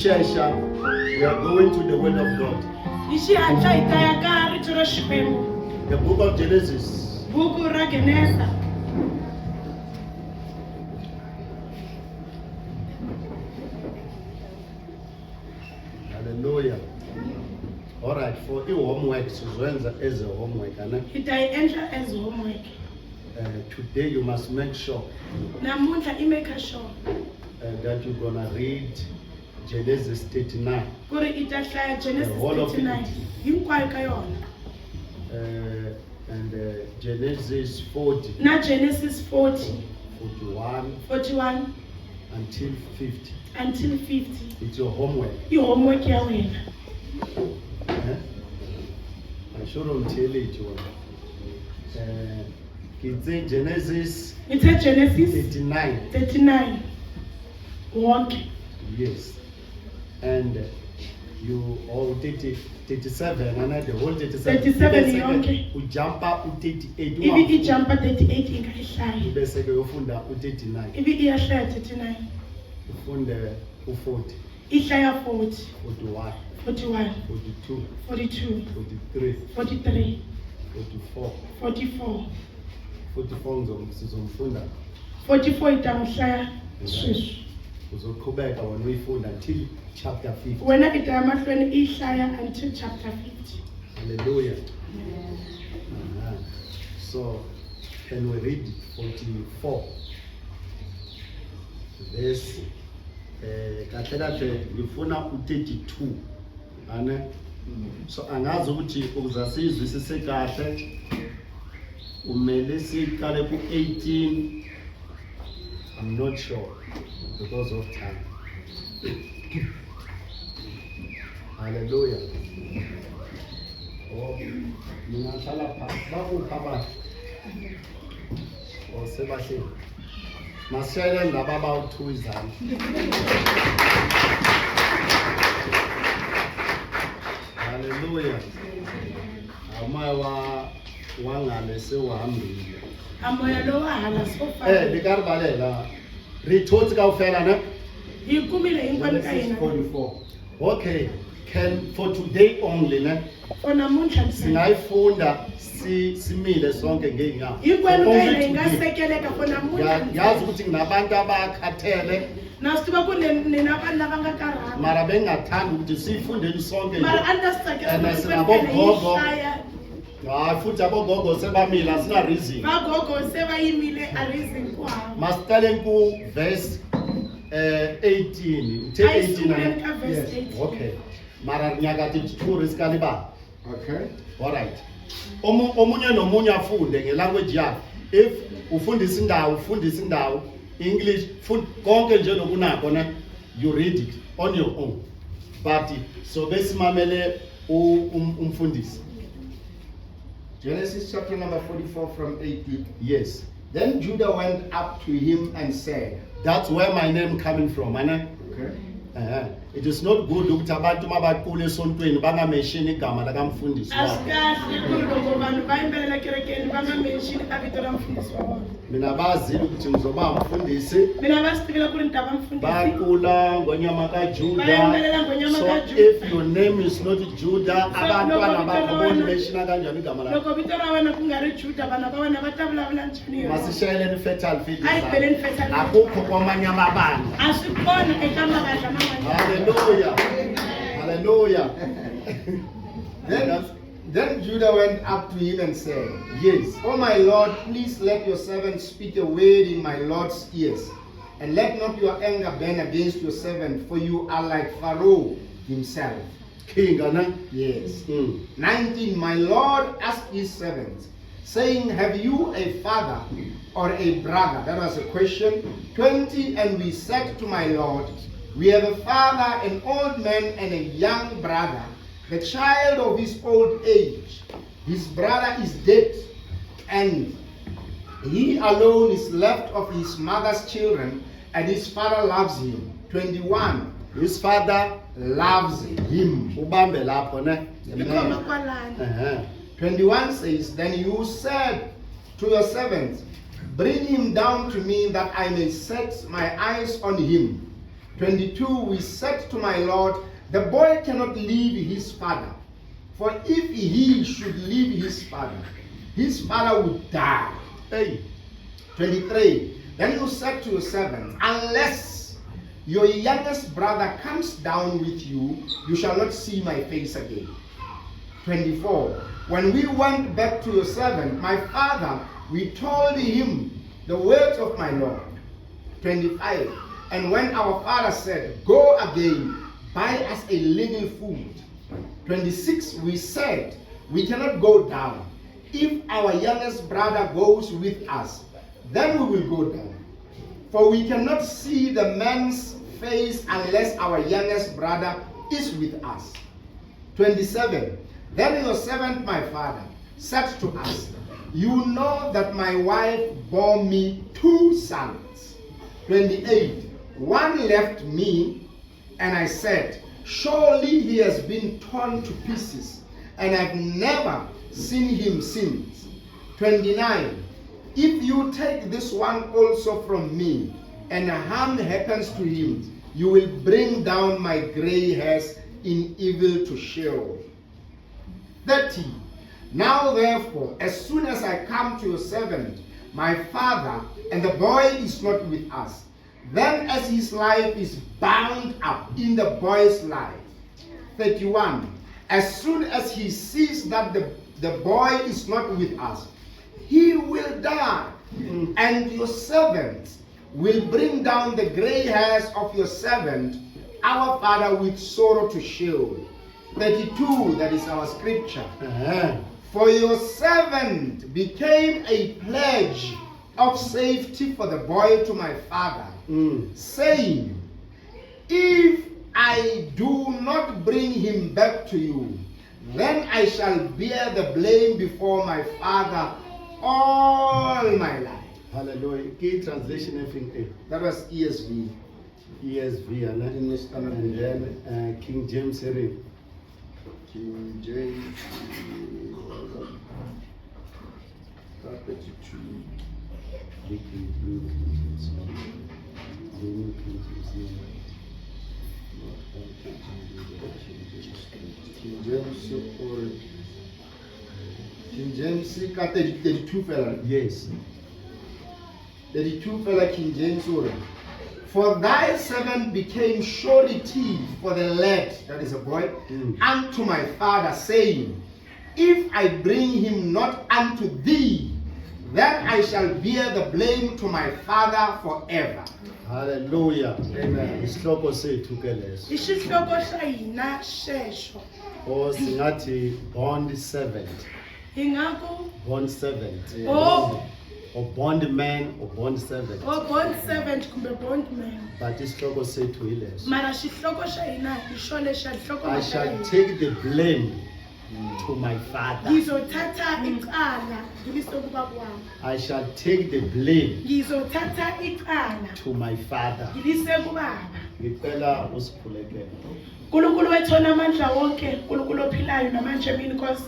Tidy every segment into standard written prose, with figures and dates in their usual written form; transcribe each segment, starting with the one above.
Shesha, we are going to the Word of God. The book of Genesis. Hallelujah. All right, for the homework, as a homework. Today you must make sure that you're going to read Genesis 39. The whole of it. And Genesis 40. Genesis 40. 41 until 50. It's your homework. Your homework, I shouldn't tell it. It's Genesis 39. Walk. Yes. And you all 37, and the whole 37 yonke. You jump up to 38. If you jump at 38, you bese ke ufunda u39. If you share 39. Ufunde u40. Ishaya 40. 41. 42. 43. 44. 44 sizomfunda. 44 itamshaya shushu. Uzoqhubeka wena uyifunda until chapter 50. Wena itamahlweni ishaya until chapter 50. Hallelujah. So can we read 44? Verse kahle ngifuna u32. Ane so angazi ukuthi uzasizwisise kahle umele siqale ku18. I'm not sure because of time. Hallelujah. Oh, ningahlala phansi bakupha oh sebahle masishayele laba abawu2 izandla. Hallelujah. Amaya wangale sewahambile. Amoya lo wahala sofa. Likaribalela. Rithotsi kaofela ne? Yikumile inkwani ka yena. 44. Okay. Can for today only ne? For namuntlha singayifunda simile sonke ngeenyawo. Inkwani ka yena ingasekeleka for namuntlha. Yazi ukuthi kunabantu abakhathele. Nasiba kunenabantu abangakarhala. Mara bengathanda ukuthi sifundele sonke. Mara understand sinabogogo. Futhi abogogo sebamila sina reason. Bagogo sebayimile a reason kwabo. Masiqale ku verse 18. Uthe 18 Yes. Okay. Mara nyaka 32 riskali ba. Okay. All right. Omunye nomunye afunde ngelanguage yakhe. If ufundisa indawo English konke nje nokunako na you read it on your own. But so besimamele umfundisi. Genesis chapter number 44 from 18. Yes. Then Judah went up to him and said, that's where my name coming from, Anna. Okay. It is not good ukuthi abantu mabaqule esontweni bangamention igama la kamfundisi wabo. Asikahle kuloko abantu bayimbelela kerekeni bangamention abito la mfundisi wabo. Mina bazile ukuthi ngizoba umfundisi. Mina basitikela kule ndaba mfundisi. Baqula ngonyama kaJuda. Bayimbelela ngonyama kaJuda. So if your name is not Judah, abantwana bakho bonimentiona kanjani igama lakho? Lokho bito ra wena kungari Judah bana ba wena batavulavula njani yona? Masishayeleni fertile field. Ayibheleni fertile. Akukho kwamanye amabandla. Asibona ekamabandla amanye. Hallelujah. Hallelujah. Then Judah went up to him and said, yes. Oh my Lord, please let your servant speak a word in my Lord's ears, and let not your anger burn against your servant, for you are like Pharaoh himself. King, Anna? Yes. 19. My Lord asked his servant, saying, have you a father or a brother? That was a question. 20. And we said to my Lord, we have a father, an old man, and a young brother, the child of his old age. His brother is dead, and he alone is left of his mother's children, and his father loves him. 21. His father loves him. 21 says, then you said to your servant, bring him down to me that I may set my eyes on him. 22, we said to my Lord, the boy cannot leave his father. For if he should leave his father would die. Hey. 23, then you said to your servant, unless your youngest brother comes down with you, you shall not see my face again. 24, when we went back to your servant, my father, we told him the words of my Lord. 25, and when our father said, go again, buy us a little food. 26, we said, we cannot go down. If our youngest brother goes with us, then we will go down. For we cannot see the man's face unless our youngest brother is with us. 27, then your servant, my father, said to us, you know that my wife bore me 2 sons. 28, one left me, and I said, surely he has been torn to pieces, and I've never seen him since. 29, if you take this one also from me, and harm happens to him, you will bring down my gray hairs in evil to Sheol. 30, now therefore, as soon as I come to your servant, my father, and the boy is not with us, then as his life is bound up in the boy's life. 31, as soon as he sees that the boy is not with us, he will die, and your servants will bring down the gray hairs of your servant, our father, with sorrow to Sheol. 32, that is our scripture. For your servant became a pledge of safety for the boy to my father, saying, if I do not bring him back to you, then I shall bear the blame before my father all my life. Hallelujah. Key translation everything. That was ESV. ESV and then King James Version. King James. 32. King James or King James got 32 fella. Yes. 32 fella King James or. For thy servant became surety for the lad, that is a boy, unto my father, saying, if I bring him not unto thee, then I shall bear the blame to my father forever. Hallelujah. Amen. Isihloko sethu ke leso. Isihloko xa hina xexo. O singathi bond servant. Ingakho Bond servant. Oh. Or bond man or bond servant. o bond servant kumbe bond man. But isihloko sethu yileso. Mara xihloko xa hina hi xona xa nhloko I shall take the blame to my father. ngizothatha icala ngilise kuba kwami. I shall take the blame Ngizothatha icala to my father. ngilise kubaba. Ngicela usikhulekele. uNkulunkulu wethu onamandla wonke, uNkulunkulu ophilayo namanje mina Nkosi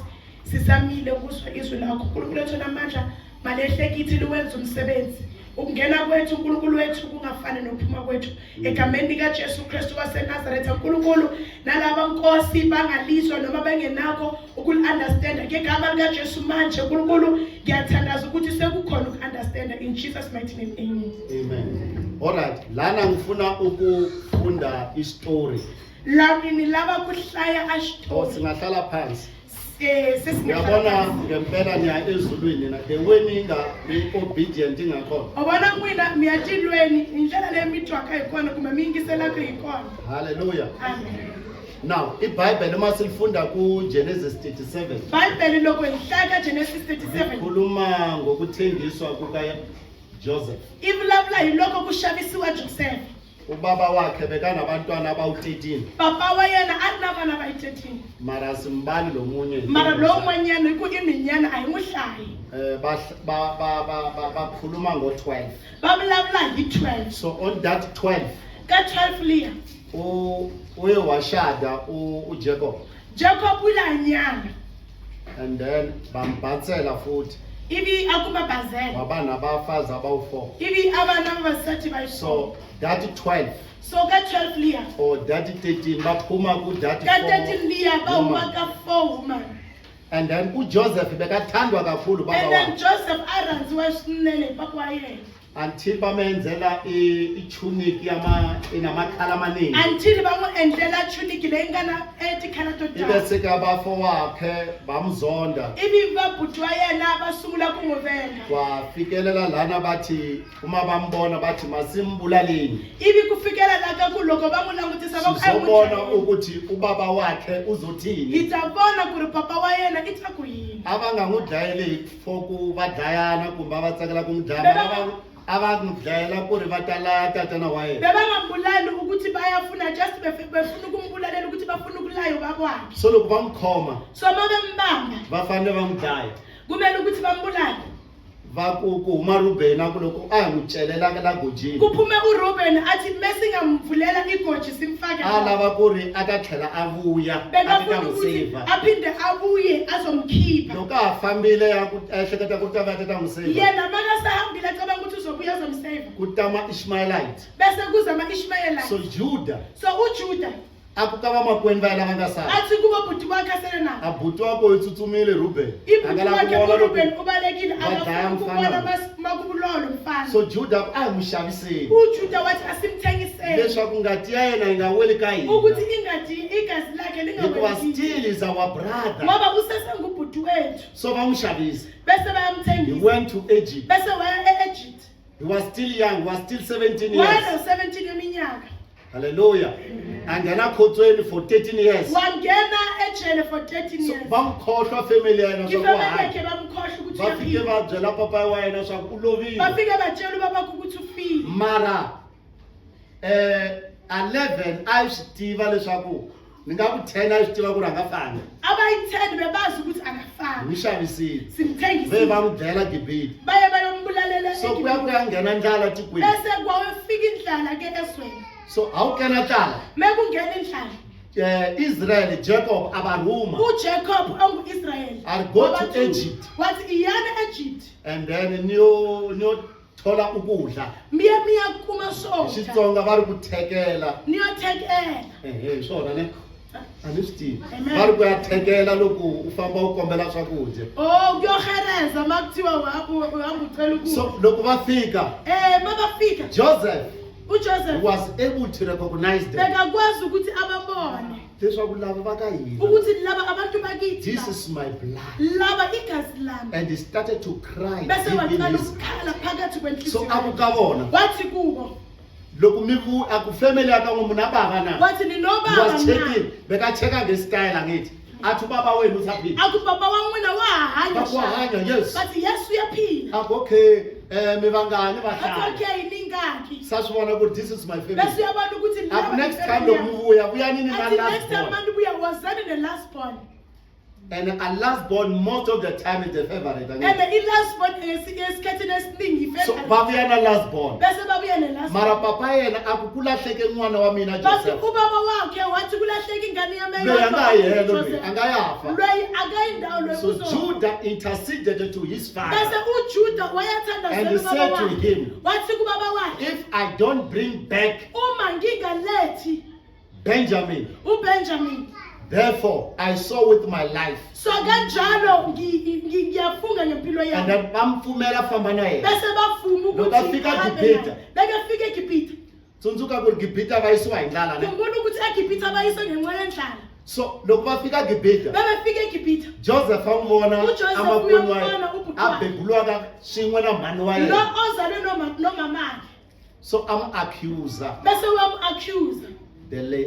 sisamile ukuzwa izwi lakho. uNkulunkulu wethu onamandla malehle kithi liwenza umsebenzi. Ukungena kwethu uNkulunkulu wethu kungafani nokuphuma kwethu. Egameni lika Jesu Kristu waseNazaretha uNkulunkulu nalaba Nkosi bangalizwa noma bengenakho ukul-understanda ngegama lika Jesu manje uNkulunkulu ngiyathandaza ukuthi sekukhona uku-understanda in Jesus mighty name. Amen. Amen. Alright, lana ngifuna ukufunda istory. Lani lava kuhlaya ashto. Singahlala phansi. Sesingabona Ngiyabona ngempela niya ezulwini na the way ninga obedient ngakhona. Ubona kwina miyatilweni indlela lemithwaka ikhona kuma mingisela kuyikhona. Hallelujah. Amen. Now, iBhayibheli uma silifunda ku Genesis 37. Bible lokho ihlaka Genesis 37. Khuluma ngokuthengiswa kuka Joseph. Ivulavula yiloko kushavisiwa Joseph. Ubaba wakhe bekanabantwana abawu13. Papa wayena anabana bayi13. Mara simbali lomunye. Mara lo manyana ikuyiminyana ayimuhlayi. Bakhuluma ngo12. Bavulavula yi12. So on that 12 Ka 12 liya. Uye washada uJacob. Jacob ulanyana. And then bambatsela futhi. Ibi akuma bazela. Waba nabafazi abawu4. Ibi abana basathi bayi. So that 12 So ka-12 liya or daddy 13 baphuma ku daddy ka-13 liya 4 bawuma woman. ka-4 woman. And then uJoseph bekathandwa kakhulu baba And then wakhe Joseph arandziwe swinene papa wa yena. until bamenzela i-tunic enamakhala amaningi. Until va n'wi endlela tunic leyi nga na tikhala to Ibe tala. seka bafowakhe bamzonda Ivi va buti wa yena va sungula ku n'wi venga. kwafikelela lana bathi uma bambona bathi masimbulaleni Ivi ku fikela la ka ku loko va n'wi langutisa va ku a sizobona n'wi ukuthi ubaba wakhe hi uzothini. ta vona ku ri papa wa yena i ta ku yini. A va nga n'wi dlayeli for ku va dlayana kumbe a va tsakela ku n'wi dlaya, a va n'wi dlayela ku ri va ta laya tatana wa yena. Beba nga mbulali ukuthi bayafuna just befuna ukumbulalela ukuthi bafuna ukulayo bakwakhe. So loko va n'wi khoma So ma bembamba va fanele va n'wi dlaya. kumele ukuthi bambulale. Va ku huma Rubeni a ku loko a hi n'wi celela la gojini Kuphume uReuben athi mesingamvulela igoji simfake. a lava ku ri a ta tlhela a vuya a Bekafuna fika n'wi ukuthi seyivha. aphinde abuye azomkhipha. Loko a ha fambile ya ku ehleketa ku ta va ta n'wi seyivha Yena makasahambile acabanga ukuthi uzobuya azomsave. ku ta ma-Ishmaelite. Bese kuza ama-Ishmayelite. So Juda So uJuda a ku ka vamakwenu va yela va nga sala athi kuba bhuti wakhe asele nabo. a buti wakwe u tsutsumile Rubeni a Ibhuti nga lavi ku wakhe vona uReuben loko. ubalekile Va dlaya akafuna mfana. ukubona makubulolo mfana. So Juda a hi n'wi xaviseni uJuda wathi asimthengiseni leswaku ngati ya yena yi nga weli ka ukuthi hina ingadi igazi lakhe hikuva lingaweli still is our brother. ngoba usesengubhuti wethu. So va n'wi xavisa. Bese He bayamthengisa went to Egypt. bese waya e-Egypt. He was still young, he was still 17 Wayeno years. 17 yeminyaka. Hallelujah. And then I khotsweni for 13 years. Wangena ejele for 13 So years. va n'wi khohlwa family ya yena swa ku Ifamily hayi. yakhe bamkhohlwa ukuthi Va fike uyaphila. va byela papa wa yena swa ku u lovile. Bafike batshela ubaba ukuthi ufile. Mara 11 a swi tiva leswaku ni nga ku 10 a swi tiva ku ri a nga fani. Abayi-10 bebazi ukuthi akafani. Ni xavisile. Ve Simthengisile. va n'wi dlayela Gibhiti. Baye bayombulalela So ku ya ku ya nghena ndlala tikweni. bese kwafika indlala ke esweni. So a wu kena ndlala. Mekungena indlala. Israel Jacob a va rhuma uJacob ongu-Israyeli I'll go to wabathuma. Egypt. Wathi iyana e-Egypt and then niyo thola ukudla. miya kuma Hi swodya Xitsonga va ri ku thekela. niyothekela. Hi swona ne. A ni swi tivi. Amen. Va ri ku ya thekela loko u famba u kombela swakudya. Oh kuyohereza ma kuthiwa uhamba ucela So ukudla. loko va fika Ma bafika Joseph uJoseph was able to recognize them. bekakwazi ukuthi ababone Leswaku lava va ka hina. ukuthi laba abantu bakithi This laba. is my blood. Laba igazi lami. And he started to cry Bese deep in waqala his. ukukhala phakathi So kwenhliziyo a ku yakhe. ka vona Wathi kubo loko mi vu a ku family ya ka n'wi munhu a bava na. wathi He ninobaba was na. checking beka cheka ngesitayela ngithi athi ubaba wenu usaphila. Aku baba wa n'wina wa hanya Va ku hanya yes. bathi Yesu uyaphila. Ako okay mi vangani Bathi vahlala. okay ningaki. Sa swi vona ku this is my Bese family. yabantu ukuthi Up next time loko mi vuya vuyani ni na Athi last next time born. abantu buya wazani the last born. And a last born most of the time is the favorite. And the last born esikhathini esiningi So favorite. va vuya na last born. Bese babuya ne last Mara born. papa yena aku ku lahleke n'wana wa mina Bathi Joseph. ubaba wakhe wathi kulahleka ingane yami Loyi a nga eyodwa, yena loyi Joseph. a nga yafa. Loyi akayindawo loyi So kuzo. Judah interceded to his Bese father. uJuda wayathanda And he ubaba said to wakhe. him, Wathi kubaba wakhe if I don't bring back uma ngingalethi Benjamin, uBenjamin therefore I saw with my life. so kanjalo ngiyafunga ngempilo And yami. then bamfumela famba na yena. Bese bavuma Loko ukuthi afika ahambe Gibhita. naye. Bekafika eGibhita. Tsundzuka ku ri Gibhita va yisiwa hi ndlala ne. Khumbula ukuthi eGibhita bayise ngenxa yendlala. So loko va fika Gibhita, Bebefika eGibhita. Joseph a n'wi vona UJoseph amakwenu wa uyambona yena ubhuti a wakhe. beburiwaka swin'we na mhani wa Lo yena. ozalwe nomamakhe. So I'm accuser. Bese uyamu-accuse.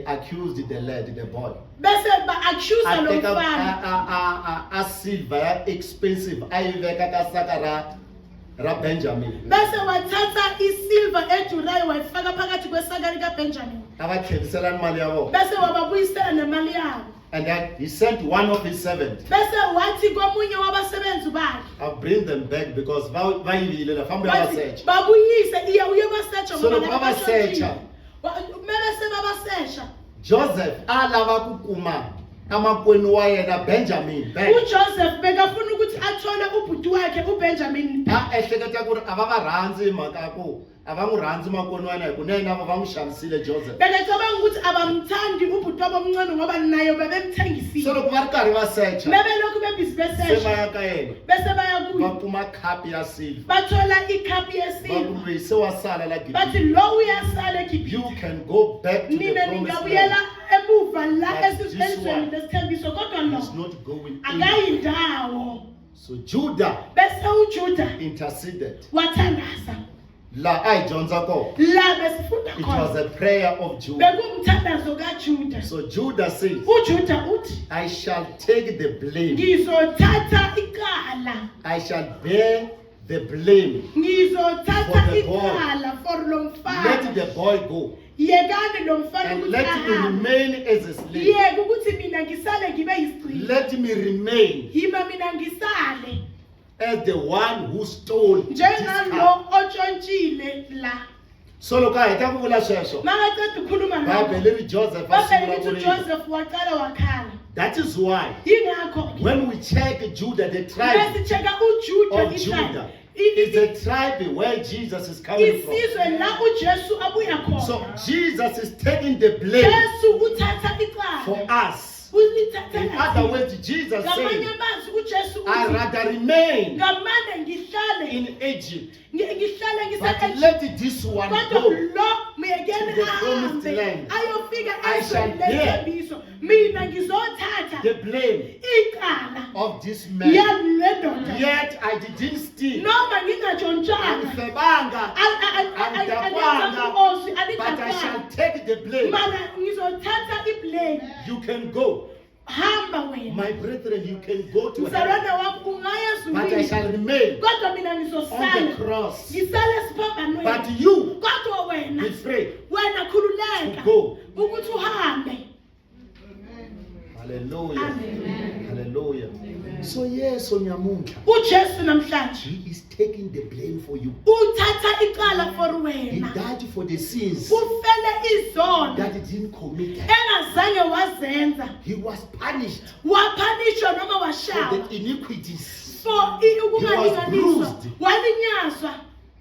Accused the lad, the boy. Bese ba-accuse I lo take mfana. a silver ya expensive a yi veka ka saka ra Benjamin. Bese wathatha isilver edurayo wayifaka phakathi kwesaka likaBenjamin. A va tlheriselani mali ya vona. Bese wababuyisela nemali yabo. And then he sent one of his servants. Bese wathi komunye wabasebenzi bakhe. I'll bring them back because va yivile la fambe va Wathi search. babuyise iya uye basearcha So ngoba loko laba va bashontshile. searcha. Mele se babasearcha. Joseph a lava ku kuma amakwenu wa yena Benjamin back. uJoseph bekafuna ukuthi athole ubhuti wakhe uBenjamin. Ehleketa ku ri a va va rhandzi mhaka ku a va n'wi rhandzi makwenu wa yena hi ku na yena va n'wi xavisile Joseph. Bekacabanga ukuthi abamthandi ubhuti wabo omncane ngoba naye So bebemthengisile. loko va ri karhi va searcha Bebelokhu bebhizi se va besesha ya ka yena bese baya va kuye kuma khapi ya silver bathola ikhaphi va yesilva ku loyi se wa sala la bathi Gibhithe. lo uyasala eGibhithe. You can go back to the Nina promised ningabuyela land. emuva la But this esizweni one lesithembiso kodwa He's no not going in. akayindawo. So Judah Bese uJuda interceded. wathandaza La ay dyondza kona. la besifunda It was khona a prayer of Judah. bekumthandazo kaJuda. So Judah says, uJuda uthi I shall take the blame. ngizothatha icala I shall bear the blame. ngizothatha For the boy. icala for lo Let mfana. the boy go. Yekani lo mfana And ukuthi let me ahambe. remain as a slave. Yeke ukuthi mina ngisale ngibe yisigcili. Let me remain Yima mina ngisale as the one who stole this njengalo cup. otshontshile la. So loko a heta ku vula sweswo, Makaqeda ukukhuluma Bible ngakho leri Joseph a Bibele sungula lithi ku ri- uJoseph waqala wakhala. That is why Yingakho when we check Judah, the tribe besicheka uJuda of itribe. Judah is a tribe where Jesus is coming from. Isizwe la uJesu abuya So khona. Jesus is taking the blame Jesu uthatha icala. for us. Ulithatha In lathi. other words, Jesus Ngamanye said, amazwi uJesu I uthi rather remain ngamane ngihlale in Egypt, ngihlale but ngisaqedile. let this one Kodwa go. lo muyekeni to the promised ahambe land. ayofika I shall ezweni bear lethembiso. Mina ngizothatha The blame icala of this man. yale ndoda. Yet I didn't steal. Noma ngingatshontshanga Angihlebanga, but I shall take the blame. mana ngizothatha iblame. You can go. Hamba wena My brethren, you can go to heaven, mzalwane wami ungaya but I ezulwini shall remain kodwa mina on the ngizosala cross. ngisale esiphambanweni. But you Kodwa wena be free. wena khululeka To go. ukuthi uhambe. Hallelujah. Amen. Hallelujah. So yes, on your uJesu namhlanje He is taking the blame for you. uthatha icala for He wena. died for the sins Ufele izono that he didn't commit. engazange wazenza. He was punished Waphanishwa noma for washawa the iniquities, for ukungalinganiswa. bruised. Walinyazwa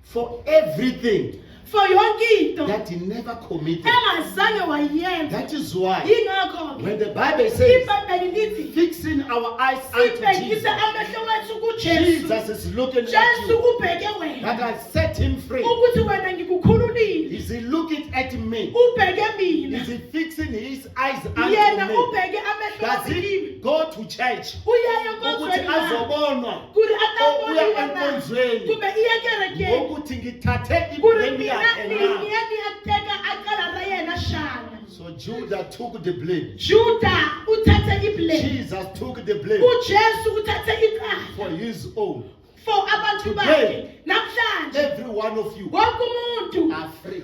for everything for yonke into that he never committed. engazange wayenza. That is why Yingakho when the Bible says, iBhayibheli lithi fixing our eyes unto sibhekise Jesus, amehlo wethu kuJesu. Jesus is looking at Jesu you. ubheke wena That I set him free. ukuthi wena ngikukhululile. Is he looking at me? Ubheke mina. Is he fixing his eyes Yena unto me? ubheke amehlo Does wakhe he kimi. go to church? Uyaye Ukuthi enkonzweni na? azobonwa Kuri uya ataboniwa na? enkonzweni Kumbe iye kerekeni. ngokuthi ngithathe Kuri iblame mina yakhe na. niyateka aqala ra yena shana. So Judah took the blame. Juda uthathe iblame. Jesus took the blame uJesu uthathe icala for his own. for abantu bakhe. Namhlanje Every one of you wonke umuntu are free.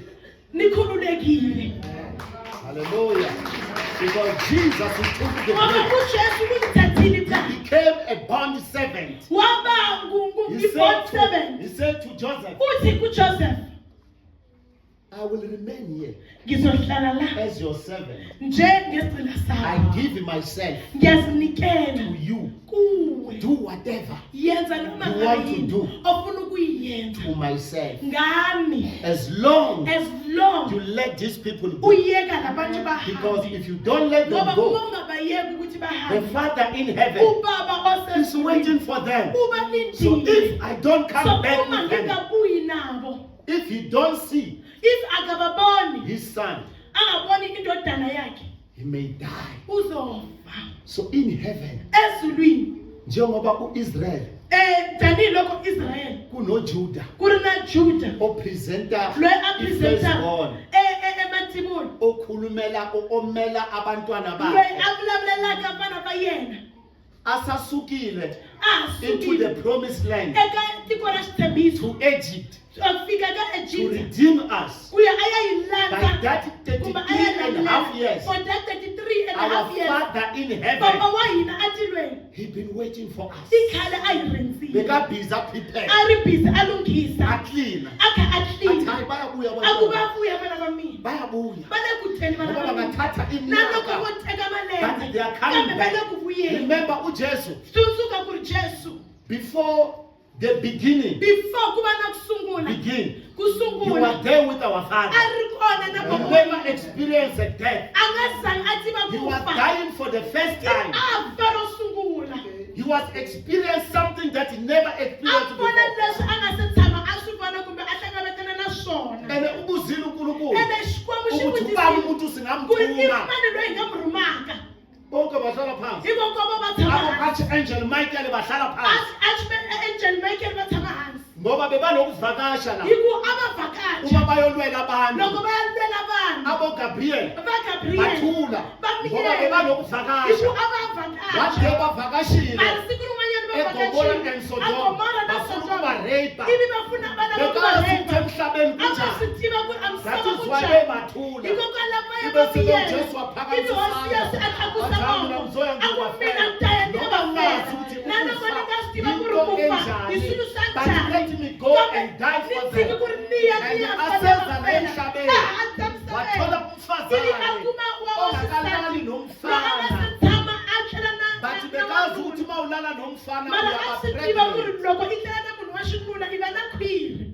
nikhululekile. Hallelujah. Because Jesus he took the Ngoba blame. uJesu uyithathile He icala. became a bond servant. Waba He ngu-bond said, servant. he said to Joseph, Uthi kuJoseph I will remain here ngizohlala la as your servant. njengesicila I sakho. give myself Ngiyazinikela to you. kuwe. Do whatever Yenza noma You want to ngayini do. ofuna ukuyenza to myself. ngami As long as long you let these people go. uyeka labantu Because bahambe. if you don't let them Ngoba uma go, ungabayeki ukuthi the bahambe Father in heaven ubaba is waiting for them. So ubalindile. if I don't So come back uma with them, ngingabuyi nabo, if he don't see if akababoni his son, angaboni indodana yakhe he may die. uzofa So in heaven, ezulwini. njengoba uIsrael Tanilokho Israel kunoJudah kuri na Juda opresenta loyi apresenta ifirstborn, emathimoni okhulumela omela abantwana loyi bakhe, avulabulelaka abana ba yena asasukile into asukile the promised land eka tiko ra xithembiso to Egypt fika ka to Egypt redeem us. ku ya a ya By yilanda that 33.5 years, for that 33 and a our half years Father in baba heaven, wa hina atilweni he been waiting for us. i khale a hi rindzile Bekabhiza prepare, a ri busy a lunghisa aclean. a kha a Athi clean hayi bayabuya a ku abantwana. va vuya vana va mina Bayabuya. va le ku teni vana Ngoba va mina bangathatha na loko vo iminyaka, teka but malembe they are coming kambe back. va le ku vuyeni. Remember uJesu, Tsundzuka ku ri Jesu before the beginning before ku va na ku sungula begin, ku you sungula were there with our Father. a ri kona na You baba never experienced a death. a nga zangi a tiva You ku were fa dying for the first time. a fa ro sungula You was experienced something that he never a experienced vona before. leswi a nga se tshama a swi vona kumbe a hlangavetana na swona And ubuzile uNkulunkulu ene xikwembu xi ukuthi ubani vutisile umuntu ku ri i singamthuma. mani loyi hi nga mu rhumaka Bonke bahlala phansi. hikokwavo va Abo tshama hansi Archangel Michael bahlala phansi. Angel Michael va tshama hansi Ngoba bebanokuvakasha la. hi ku a va vhakacha Uma bayolwela abantu. loko va ya lwela vanhu Abo Gabriel va Gabriel bathula. va Ngoba miyela hi ku bebanokuvakasha. a va Wathi vhakacha bavakashile. mara siku rin'wanyana va eGomora vhakachile and Sodom, agomora na bafuna Sodoma ukuba-rape. ivi va pfuna vana va ku va Bekazi rheta emhlabeni a va kunjani. swi tiva ku ri a That misava is ku why njhani bebathula. hikokwalaho va ya Ibe va sebe miyela uJesu waphakamisana. ivi hosi yesu a tlakusa Wathi, "Mina voko ngizoya a ku ngizowafela." mina ni ta ya ni ya Noma va ngazi fela ukuthi na loko ni nga swi tiva ku ri into ku fa enjani. hi swilo swa But njhani let me go and die for ni tshiki them. ku ri ni ya ni ya And fela aseza va fela nemhlabeni. a tsamisela Wathola ivi a umfazane kuma wa ongakalali waxisati lo a nga nomfana. se tshama a tlhela na But na bekazi ukuthi n'wanuna. uma ulala nomfana mara a swi tiva ku ri uyaba-pregnant. loko i tlela na munhu wa xinuna i va na khwiri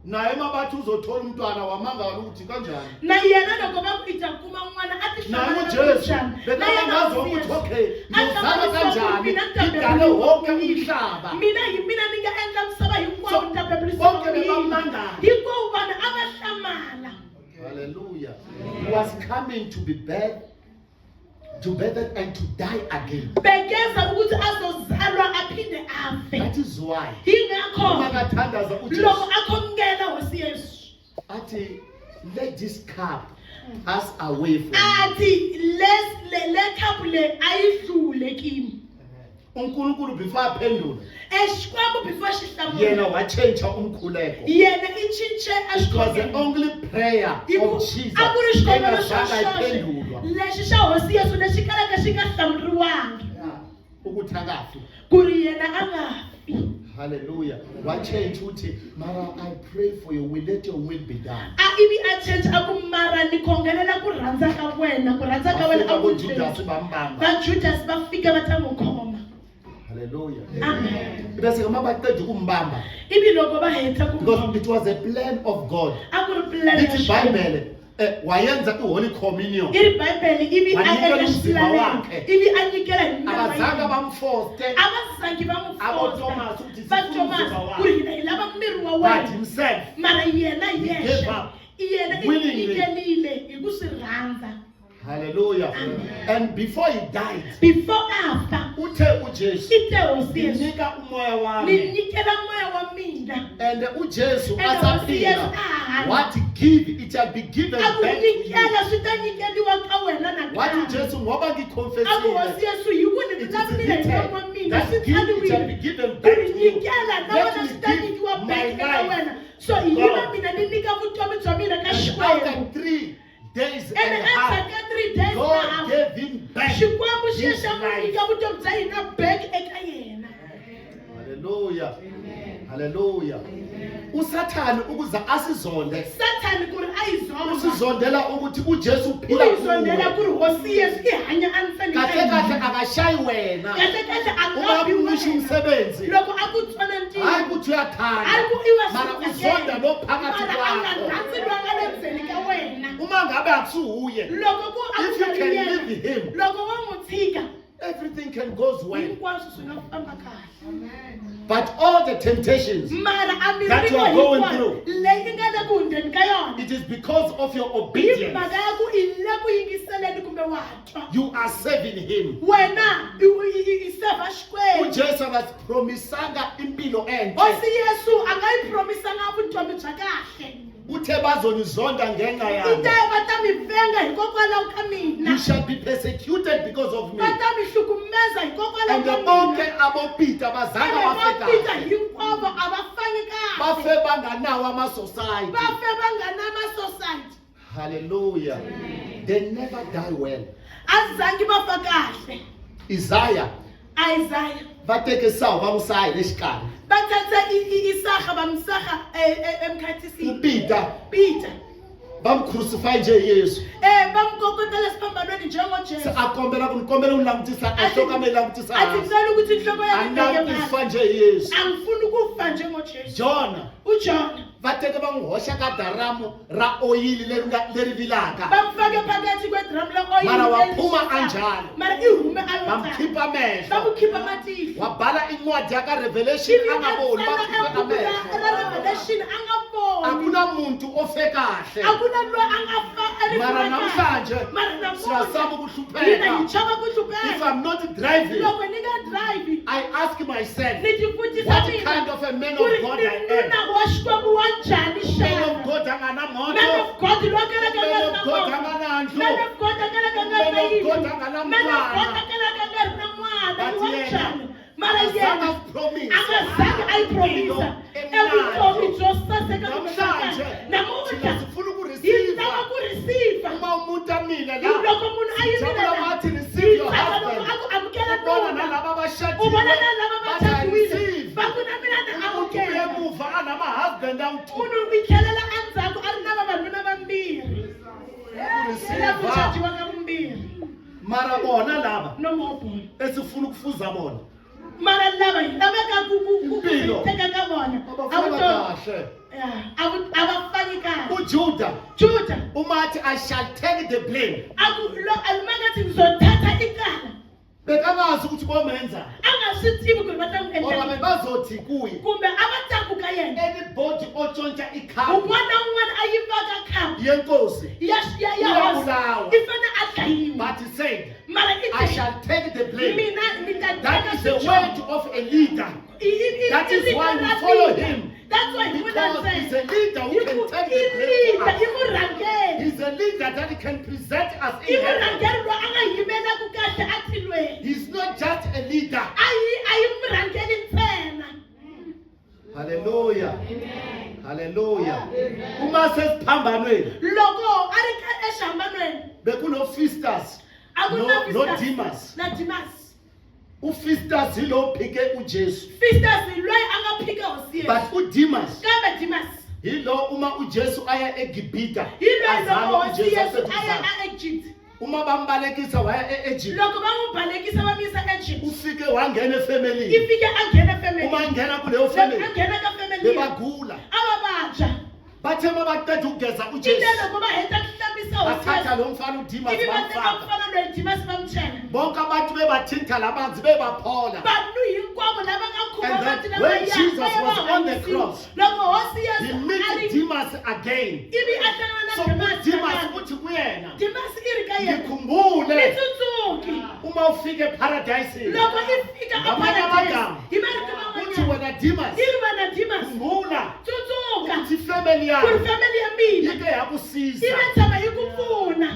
Naye mabathi uzothola umntwana wamangala ukuthi kanjani. na yena loko va ku i ta kuma n'wana a ti Naye hlangana na uJesu kunjhani na bekaba yena ngazi hosi ukuthi Yesu. okay, A ngizama hlanganisa ku kanjani mina ni ta ngidale bebulisa wonke ku yini. umhlaba. mina hi mina ni nga endla misava hinkwawo So, ni ta bebulisa bonke ku yini. bebamangala. hinkwavo vanhu a va hlamala Hallelujah. He was coming to be birthed and to die again. begeza ukuthi azozalwa aphinde afe That is why yingakho makathandaza loko uJesu akhongela hosi yesu athi let this cup pass away from me. athi le khapu le ayidlule kimi uNkulunkulu before aphendula exikwembu before xi yena hlamula watshentsha umkhuleko. yena i cince It was the exikwembu only prayer of Jesus a ku ri xikombelo xo engazange xoxe ayiphendulwa lexi xa hosi yesu lexi kalaka xi nga hlamuriwangi ukuthi akafi. ku ri yena a nga fi Hallelujah. Watshentsha uthi mara I pray for you, will let your will be done. a ivi a cinca a ku mara ni khongelela ku rhandza ka wena ku rhandza ka wena a Bafika ku boJudasi bambamba. vajudasi va fika va ta n'wi khoma Hallelujah. amen Bese uma baqeda ukumbamba ivi loko va heta ku because it was a plan of God. a ku ri plan ya Lithi Xikwembu. iBhayibhele wayenza i-Holy Communion. i ri bibele ivi a Wanikela endla umzimba xilalelo wakhe. ivi a nyikela hi nyama Abazange yena. bamforce a va zangi va n'wi Abo fosta Thomas ukuthi va sifuna Thomas umzimba wakhe. ku ri hina hi lava miri wa but wena himself mara yena He yexe gave up yena i willingly. nyikelile hi ku swi rhandza hallelujah and before he died before afa uthe uJesu i te hosi yesu nginika umoya ni wami nyikela moya wa mina and uJesu And hosi yesu asaphila a hanya what he give it shall be given a ku back to you. nyikela swi ta nyikeliwa ka wena Wathi nakambe uJesu ngoba a ku ngiconfessile hosi yesu hi ku ni it is vulavulile hi nomo wa written mina that swi gift shall be tsaliwile given ku back ri to you. nyikela na Let wena me swi ta give nyikiwa my back eka life. wena so hi God. va mina ni nyika vutomi bya mina ka And xikwembu after 3 days ene and a half endzhaku ka 3 days na God half gave him back xikwembu xi his xa n'wi life. nyika vutomi bya hina back eka yena Hallelujah. Hallelujah. Usathane ukuza asizonde. sathani ku ri a yi zonda Usizondela ukuthi uJesu u uphila yi zondela ku kuwe. ri hosi yesu i hanya endzeni ka Kahle kahle hina akashayi wena. kahle kahle a Uma nga bi kungisho wena umsebenzi. loko a ku tsona Hayi ntirho ukuthi a uyathanda. ku i wa Mara uzonda lo phakathi mara a nga kwakho. rhandzi loyi a nga le ndzeni ka wena Uma ngabe akusuye. loko ku a If ku you nga can ri live yena him. loko wo n'wi tshika Everything can go well. hinkwaswo swi nga famba kahle But all the temptations, mara a That you miriko are going hinkwayo through. leyi nga le ku hundzeni ka yona it is because of your hi obedience. mhaka ya ku i le ku yingiseleni kumbe wa twa You are serving him. wena i seva xikwembu uJesu akasipromisanga impilo enhle. hosi yesu a nga yi promisanga vutomi bya kahle Uthe bazonizonda ngenxa i yami. te va ta mi venga hikokwalaho ka mina You shall be persecuted because of me. va ta mi hlukumeza hikokwalaho And ka bonke mina abopita bazange ene bafe vapita kahle. hinkwavo a va fanyi kahle Bafe banganawo ama-society. va fe va nga na masosayiti Hallelujah. They never die well. a zangi va fa kahle Isaiah isaya va teke sawu va n'wi saha hi le xikarhi. va tsatsa isaga va misaga emkhatisini Upita peter bamcrucify nje Yesu. bamkokotela esiphambanweni njengojesu Akombela unilangutisa ahloka melangutisa. athi ngicela ukuthi inhloko yami ibheke Anakufa nje Yesu. angifuni ukufa njengojesu Jona uJona vateke bangihoxa ka daramu ra oyili leri vilaka. bamfake phakathi kwedrum le-oil Mara waphuma elishisayo. kanjalo. mara ihume ayothatha Bamkhipha amehlo. bamukhipha amatifi Wabhala incwadi yaka Revelation angaboni bakhiphe amehlo. Revelation angaboni Akuna muntu ofe kahle. akuna lo angafa Mara namhlanje mara siyasaba mina ukuhlupheka. ngichaba If kuhlupheka I'm not driving, loko ninga-drive I ask myself, nitiputisa what mina kind of a man of kuri God I am? nina waxikwembu wa njhani Man xana of God angana man moto. of God lo akelaka nga ri Man na of God moto angana man ndlu. of God akelaka nga ri Man na of yini God angana man of God mntwana. akelaka nga ri na n'wana But wa yena, njhani mara Azange yena promise. angazange ayipromisa evutomi byo saseka Namhlanje namuntlha thina sifuna yi lava ukureceive. ku receive Uma umuntu amile loko la, munhu a sijabula yimile wathi receive your loko husband. a ku amukela Ubona nuna nalaba ubona abashadile na lava bathi I vachakiwile receive. va ku na mina ni Umuntu amukela emuva anama-husband awu-2. munhu i tlhelela endzhaku a ri na vavanuna vambirhi ela muchajiwa ka vumbirhi Mara bona laba no more boy esifuna ukufuza bona. mara lava hi laveka ku Impilo. teka ka vona Abafana kahle. a va fanyi kahle uJuda juda umathi I shall take the blame. alimakathi ngizothatha ikala Bekangazi ukuthi bomenza. a nga swi tivi ku ri va ta n'wi Ora endla bazothi kuye. kumbe a va taku ka yena Anybody otshontsha ikhambi un'wana na un'wana a yimbaka khambi yenkosi. ya Uyabulawa. hosi i fane a dlayiwa But he said, mara I shall take the blame. mina ni ta That teka is the swichongo. word of a leader. That I is why we vito ra follow leader. him. That's why hi Because he's a leader who I can take the blame leader for us. i murhangeri He's a leader that can present us i in heaven. murhangeri loyi a nga yimelaku kahle etilweni He's not just a leader. a yi murhangeri ntsena Hallelujah. Hallelujah. Uma sesiphambanweni loko a ri ka exihambanweni bekuno Festus a ku no na Demas. na Dimas UFestus yilo phike uJesu. Festus loyi a nga phika hosi yesu But uDemas kambe Dimas yilo uma uJesu aya eGibhita hi loyi loko azalwa hosi uJesu yesu a ya aseduze. eEgypt Uma bambalekisa waya eEgypt loko va n'wi balekisa va misa eEgypt ufike wangena i efamily. fike a nghena family Uma ngena kuleyo loko a family nghena ka family bebagula. a va vabya Bathe mabaqeda ukugeza ite uJesu loko va heta ku hlambisa hosi bathatha yesu lo mfana uDemas ivi va teka bamfaka. mfana loyi Dimas va n'wi chela Bonke abantu bebathinta lamanzi bebaphola. vanhu hinkwavo lava nga And khuva then vati when Jesus was on the cross, loko hosi He yesu a met ri Demas again. ivi a hlangana So na Dimas Demas nakambe. uthi kuyena, Dimas i ri ka yena ngikhumbule ni tsundzuki uma ufike paradise. loko i fika Ngamanye aparadise amagama, hi marito uthi man'wanyana wena Demas, i ri vana Dimas khumbula tsundzuka ukuthi family ku ri yakho family ya mina ike yakusiza. ive tshama hi ku pfuna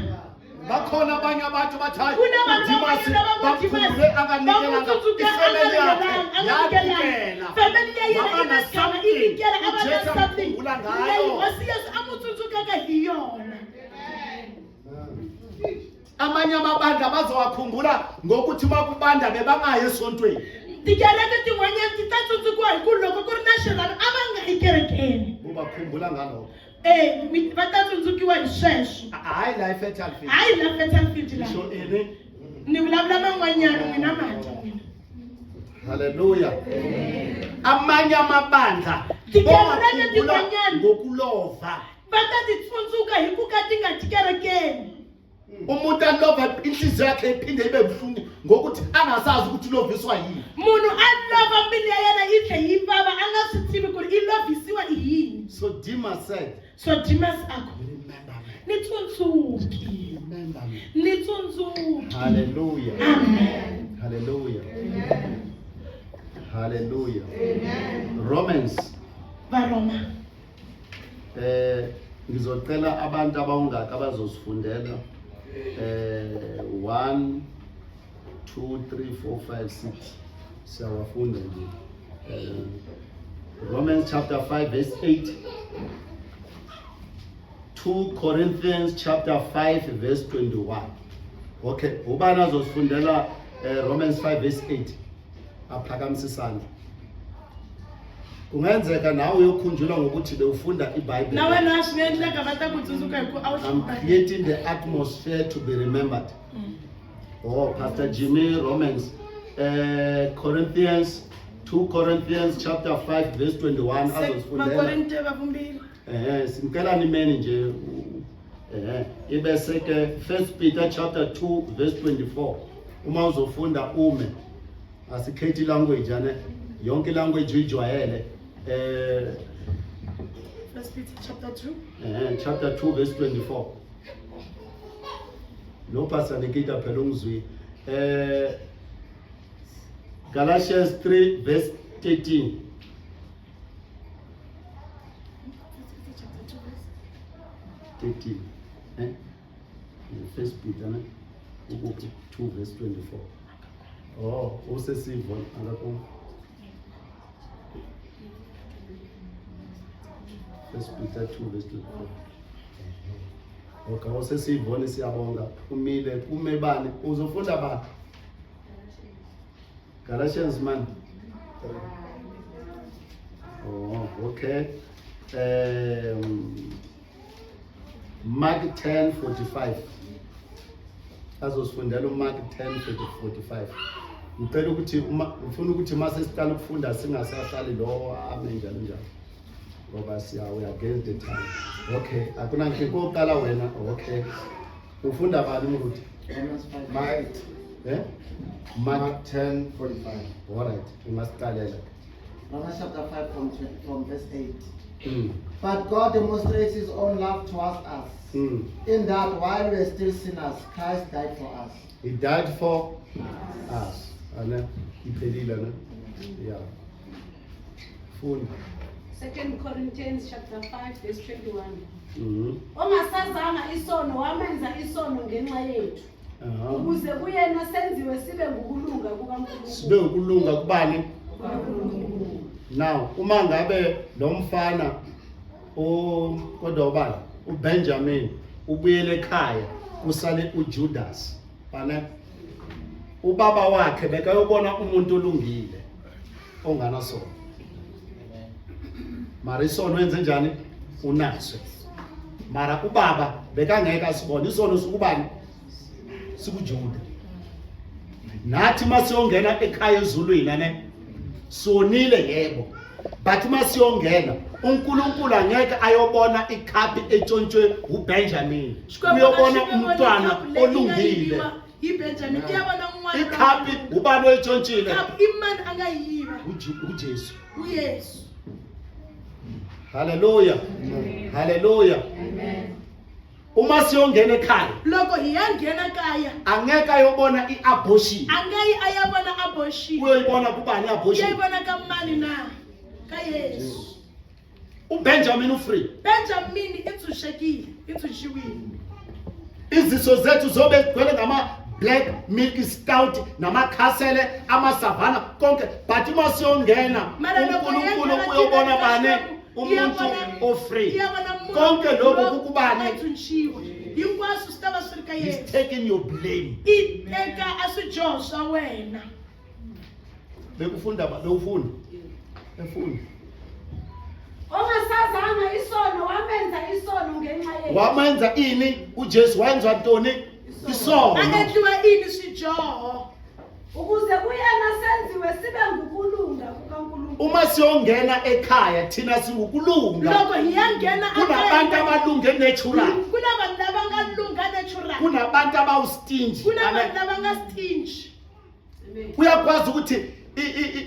Bakhona abanye abantu bathi hayi, kuna vanhu uDemas van'wanyana va vo Dimas bamkhumbule va anganikelanga n'wi tsundzuka a nga ifamily yakhe ringananga a nga nikelanga yanikela. family ya yena Waba i na nga tshama i something nikela a va na uJesu something amkhumbula leyi ngayo. hosi yesu a n'wi tsundzukaka hi yona Amanye amabandla bazowakhumbula ngokuthi makubanda bebangayi esontweni. tikereke tin'wanyana ti ta tsundzukiwa hi ku loko ku ri na xirhami a va nga ekerekeni Ubakhumbula ngalokho. va ta tsundzukiwa hi sweswo Hayi la eFetal Field. hayi la fetal field laha Sho ini. ni vulavula man'wanyana n'wina matwa n'wina Hallelujah. Amanye amabandla Tikereke tin'wanyana ngokulova. va ta ti tsundzuka hi ku ka ti nga tikerekeni Umuntu alova inhliziyo yakhe iphinde ibe buhlungu ngokuthi angasazi ukuthi uloviswa yini. munhu a lova mbilu ya yena yi tlhe yi vava a nga swi tivi ku ri i lovhisiwa hi yini So Demas said, so Dimas ako remember me. ni tsundzuki Remember me. ni tsundzuki Hallelujah. amen Hallelujah. Hallelujah. Romans varoma ngizocela abantu abawungaka abazosifundela 1 2 3 4 5 6 siyawafunda nje. Romans chapter 5 verse 8, 2 Corinthians chapter 5 verse 21. Okay, ubani azosifundela Romans 5 verse 8? Aphakamise isandla. Kungenzeka nawe uyokhunjulwa ngokuthi bewufunda iBhayibheli. nawe na swi nga endleka va ta ku tsundzuka hi ku a wu I'm creating the atmosphere to be remembered. Oh, Pastor Jimmy, Romans, Corinthians, 2 Corinthians chapter 5 verse 21. Azosifundela. Makorinte va vumbirhi. Simkela nimeni nje. Ibese ke 1 Peter chapter 2 verse 24. Uma uzofunda ume. Asikhethi language ane. Yonke language uyijwayele. First Peter chapter 2. Chapter 2 verse 24. No Pastor Nikita phela ungizwi. Galatians 3 verse 13. First Peter 2 verse 24. Oh, usesivona akakho. First Peter 2 verse 24. Okay, usesivona siyabonga. Umile ume bani uzofunda bani? Galatians man. Oh, okay. Mark 10:45. Azosifundela uMark 10:45. Ngicela ukuthi ufuna ukuthi mase siqala ukufunda singasahlali lo ame njalo njalo. Ngoba we are against the time. Okay, akuna nkinko oqala wena. Okay. Ufunda bani ukuthi? Mark 10:45. All right, umasiqalela. Romans chapter 5 from verse 8. Mm. But God demonstrates his own love towards us, in that while we are still sinners, Christ died for us. He died for us. Ana iphelile na. Yeah. Funda. 2 Corinthians chapter 5 verse 21. Mhm. Ongasazanga isono wamenza isono ngenxa yethu. Ukuze kuyena senziwe sibe ngokulunga kukaNkulunkulu. Sibe ukulunga kubani? Now, uma ngabe lo mfana kodwa ubani? uBenjamin ubuyele ekhaya kusale uJudas. Bana ubaba wakhe bekayobona umuntu olungile ongana sono. Mara isono wenze njani? Unaso. Mara ubaba bekangeka sibona isono sikubani? SikuJuda. Nathi masiyongena ekhaya ezulwini ne sonile yebo. But masiyongena uNkulunkulu angeke ayobona ikhaphi etshontshe uBenjamin. Uyobona umntwana olungile. iBenjamin iyabona umntwana. Ikhaphi ubani oyitshontshile? Imani angayiyiba. uJesu. uYesu. Hallelujah. Hallelujah. Amen. Uma siyongena ekhaya Loko hiyangena kaya. angeke ayobona iabortion. Angayi ayabona abortion. Uyoyibona kubani iabortion? Uyayibona kamani na? KaYesu. uBenjamin ufree. Benjamin ithushekile, ithushiwile. Iziso zethu zobe zigcwele ngama black milk stout namakhasele amasavana konke, but uma siyongena uNkulunkulu uyobona bani? Umuntu ofree. Konke lokho kukubani? Hinkwaswo swi ta va swi ri ka He's Yesu. taking your blame. I teka a swidyoho swa wena. Bekufunda bewufunda. Efunda. Ongasazanga isono wamenza isono ngenxa yethu. Wamenza ini uJesu wenza ntoni? Isono. Aendliwa ini swidyoho. Ukuze kuyena senziwe sibe ngokulunga kukaNkulunkulu. Uma siyongena ekhaya thina singukulunga. Loko hiyangena Kunabantu abalunge natural. kuna vanhu lava nga lunga natural. Kunabantu abawustingy. Kuna vanhu lava nga stingy. Uyakwazi ukuthi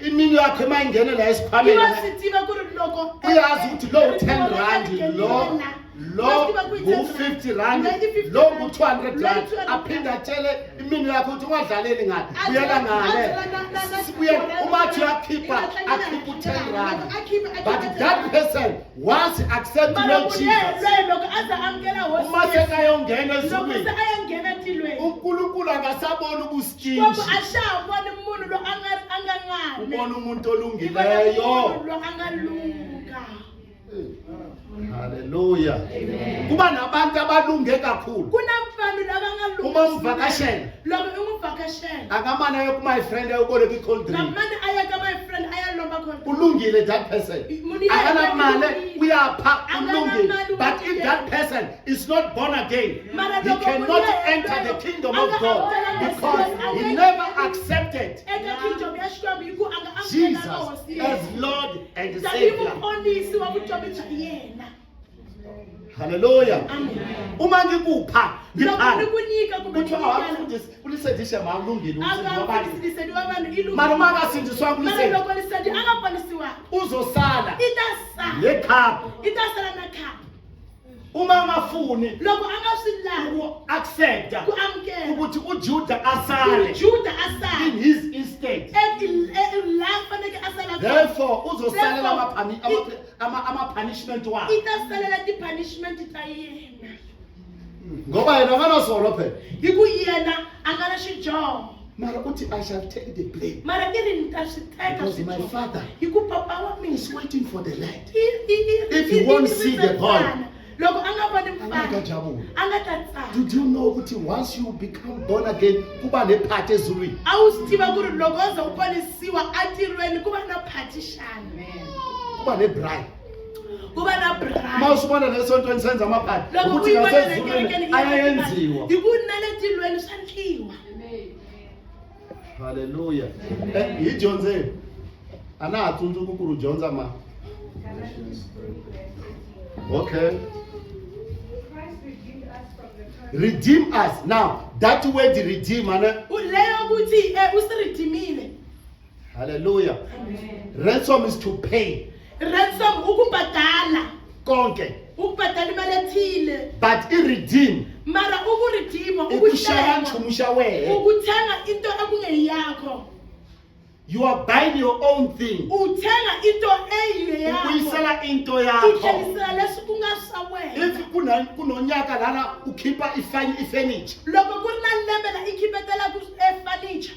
imini yakhe mayingene la esikhwameni. Iva swi tiva ku ri loko Uyazi ukuthi lo 10 rand lo u50 rand lo u200 rand aphinda atshele imini yakhe ukuthi ungadlaleli ngaphi uyela ngale. Sibuye umathi uyakhipha akhipha u10 rand. But that person once accept Lord Jesus. loko aza amkela hosi. Uma sekayongena Loko ezulwini se ayangena tilweni. uNkulunkulu akasabona ubustingy. Ngoba ashabona umuntu lo angangane. Ubona umuntu Ibona olungileyo. umuntu lo angalunga. Hallelujah. Kuba nabantu abalunge kakhulu. Kuna vanhu lava nga lunga. Uma umvakashela Loko u n'wi vhakachela. shela akamane aye kuma friend ayoboleka i-cold drink ngamane aya ka my friend ayalomba khona ulungile that person akana mali uyapha ulungile Akanamali, but if that person is not born again he cannot enter the kingdom of God because he never accepted eka kingdom ya Xikwembu hi ku anga Jesus amukela hosi as Lord and Savior. muponisi wa vutomi bya yena. Hallelujah. Amen. Uma ngikupha Loko ngiphala ni ku nyika kumbe kuthiwa nyikela awafundisi ulisedishe malungile umsindisi wabantu angafundiseni wabantu ilungile. mara uma akasindiswanga Mara ulisedi loko lisedi angaponisiwa uzosala itasala lekhapha itasala na khapha uma angafuni loko angaswilavi uku-accepta ku-amukela ukuthi uJuda asale uJuda in asala his instead. la faneke asala khona. Therefore uzosalela Therefore, ama-punishment wakhe itasalela ti-punishment ta yena ngoba yena akanasolo phela hi ku yena a nga na xidyoho mara uthi I shall take the blame mara i ri ni ta swi teka because my swidyoho father hi ku papa wa mina is waiting for the land. if you won't see the boy, loko a nga voni Angaka mfana jabula. a nga ta tsaka. Did you know ukuthi once you become born again kuba nephathi ezulwini A wu swi tiva ku ri loko o ze u ponisiwa atirhweni ku va na partition kuba nebride ku va na uma bride usibona lesontweni senza amaphati loko u ukuthi yi vona nasezulwini lekerekeni ayayenziwa. hi ku na le tilweni swa ndliwa. Hallelujah. Hi dyondzeni a na ha tsundzuki ku ri u dyondza ma okay redeem us now that word redeem ana leyo kuthi u swi ridimile. hallelujah ransom is to pay Ransom u ku badala konke u ku badala imali ethile but i-redeem mara u ku ridima u i ku ku xava nchumu xa u wehe ku thenga into ekungeyakho you are buying your own thing u thenga into u eyiyeyakho buyisela into i yakho tlherisela leswi ku nga swa if wena. kunonyaka lana ukhipha ifurniture Loko ku ri na lembe la i khipetelaku furniture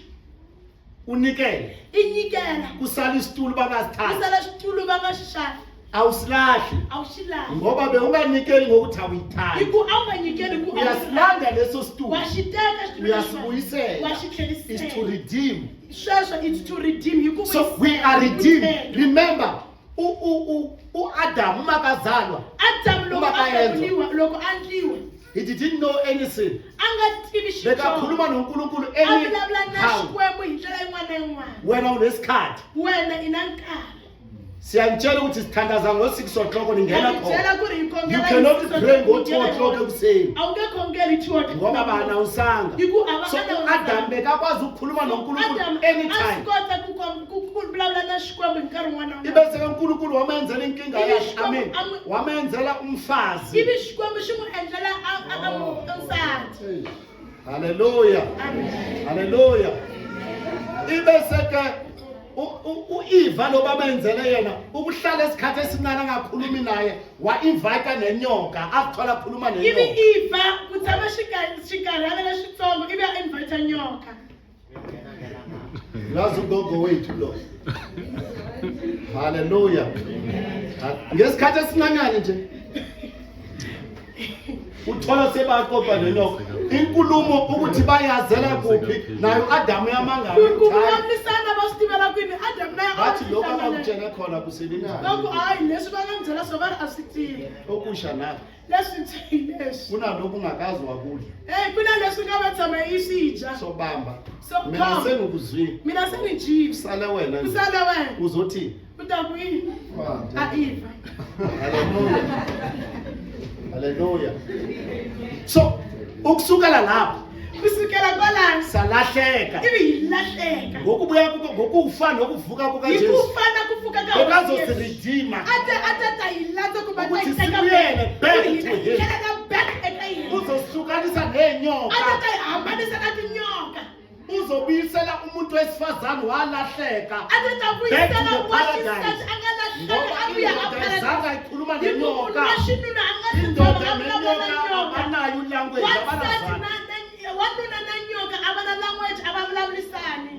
unikele i nyikela kusala isitulo ku bangasithatha sala xitulu va nga xi xava awusilahli a wu xi lavi ngoba bewunganikeli ngokuthi hi awuyithandi ku a wu nga nyikeli ku a wu xi uyasilanda lavi. leso situlo Wa xi teka xitulu uyasibuyisela wa xi is to tlherisela redeem sweswo it's to redeem hi ku so we are redeemed remember u-Adam makazalwa Adamu loko a Makayenzo. beburiwa loko a ndliwa he didn't know anything a nga tivi xidyoho bekakhuluma nonkulunkulu a vulavula na anyhow xikwembu hi ndlela yin'wana na yin'wana. wena unesikhathi Wena i na nkarhi siyanitshela ukuthi sithandaza ngo-6 o'clock ningena byela khona ku ri hi you khongela cannot hi pray Sunday, ngo-2 o'clock ekuseni a wu nge khongeli 2 o'clock. ngoba ba-anawunsanga Hi ku a va so anawunsanga. u-Adam bekakwazi ukukhuluma nonkulunkulu Adamu a swi anytime kota ku vulavula na xikwembu hi nkarhi wun'wana na wun'wana. ibese-ke unkulunkulu wamenzela inkinga Ivi yakhe Xikwembu amen a n'wi- wamenzela umfazi ivi xikwembu xi n'wi endlela nsati. haleluya Amen. haleluya ibese-ke u-Eva lo bamenzele yena ukuhlala esikhathi esincane angakhulumi naye wa-invite nenyoka azithola akhuluma Ivi nenyoka Eva ku tshama xikarhana lexitsongo ivi a invite nyoka. yazi ugogo wethu lo haleluya ngesikhathi esincanyane nje uthola sebaqoqa nenyoka inkulumo ukuthi bayazela kuphi nayo uAdamu yamangala Ku ukuthi hayi, vulavurisana va swi tivela kwini Adamu na bathi lokho yena abakutshele khona kusebenza loko hayi leswi va nga n'wi byela swona va ri a swi tivi okusha nawe leswi hi leswi kunalokhu ungakazi wakudla ku na leswi nga va tshama hi swi dya sobamba So, mina come. sengikuzwile mina se ni dyile sale wena ku nje. sale wena uzothini u ta kwini a Eva. haleluya haleluya so ukusukela lapho kusukela kwalani salahleka ivi hi lahleka ngokufa nokuvuka hi kukajesu ku fana ku pfuka ka bekazosiridima a ta ta hi landza ku va ta Ukuthi yi teka sibuyele back to him. tlhelela back eka yena uzosihlukanisa a ta nenyoka ta hi hambanisa na tinyoka uzobuyisela umuntu wesifazane walahleka a ta ta back vuyisela to the waxisati paradise a nga lahleka ngoba a vuya a indoda izanga ikhuluma hi ku munhu nenyoka wa xinuna a nga si indoda tshama a vulavula nenyoka na nyoka abanayo ulanguage abanazwana wanuna na nyoka a va na language a va vulavurisani.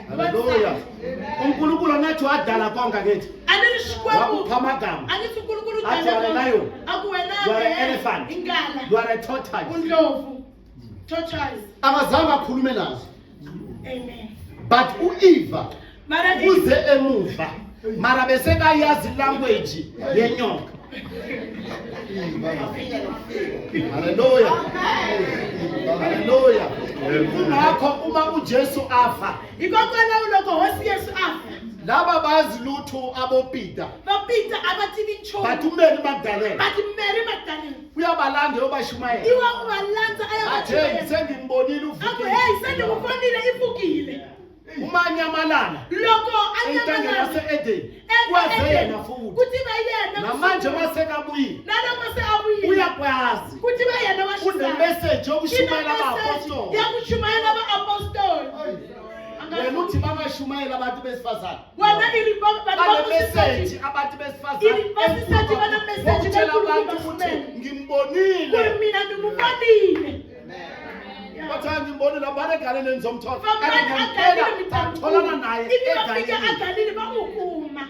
haleluya unkulunkulu nathi wadala konke kithi a ni ri xikwembu wakupha amagama a ni swi nkulunkulu A ku wena lion. a ku wena You are an elephant. i nghala you are a tortoise undlovu tortoise akazange akhulume nazo Amen. but uEva Mara uze emuva mara bese kayazi language yenyoka. Hallelujah. Hallelujah. Kungakho uma uJesu afa ikokwela uloko hosi Yesu afa. laba bazi lutho abopita Bapita abathi inchomo. but uMary Magdalene Bathi Mary Magdalene. uyabalanda yobashumayela Iwa ubalanza athe ayabathi. sengimbonile Akho uvuke hey sendikufonile ivukile. umanyamalala Loko entangeni anyamalala. yase-Edeni kwaze yena futhi Kuthi bayena. namanje masekabuyile Naloko seabuyile. uyakwazi Kuthi bayena washisana. unemeseji yokushumayela aba-apostoli yakushumayela aba-apostoli. wena uthi bangashumayela abantu besifazane Wena banemeseji abantu besifazane Iribazisathi banemeseji ukutshela bekhuluma abantu ukuthi ngomseme. ngimbonile mina ndimubonile. bathiwa ngimbonile abane egaleleni zomthola Famani ngempela agalile batholana naye Ibi bafike egaleleni agalile bamukuma.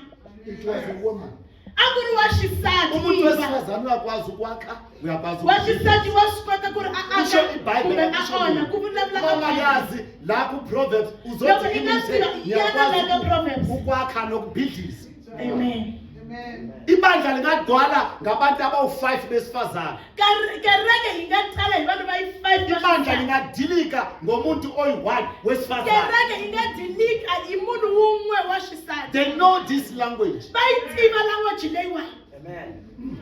It was a woman. Akuri washisati. umuntu wesifazane uyakwazi ukwakha uyakwazi Washisati wasukota kuri kusho ibhayibheli aona kuvulavula ongayazi la ku-Proverbs Loko uzothi ingafika iyana lento Proverbs. ukwakha nokubhidliza Amen. ibandla lingadwala ngabantu abawu-5 besifazane Kereke ingaqala yibantu bayi-5 ibandla lingadilika ngomuntu oyi-1 wesifazane kereke ingadilika imuntu umwe washisati. they know this language Bayitiva language leyiwa.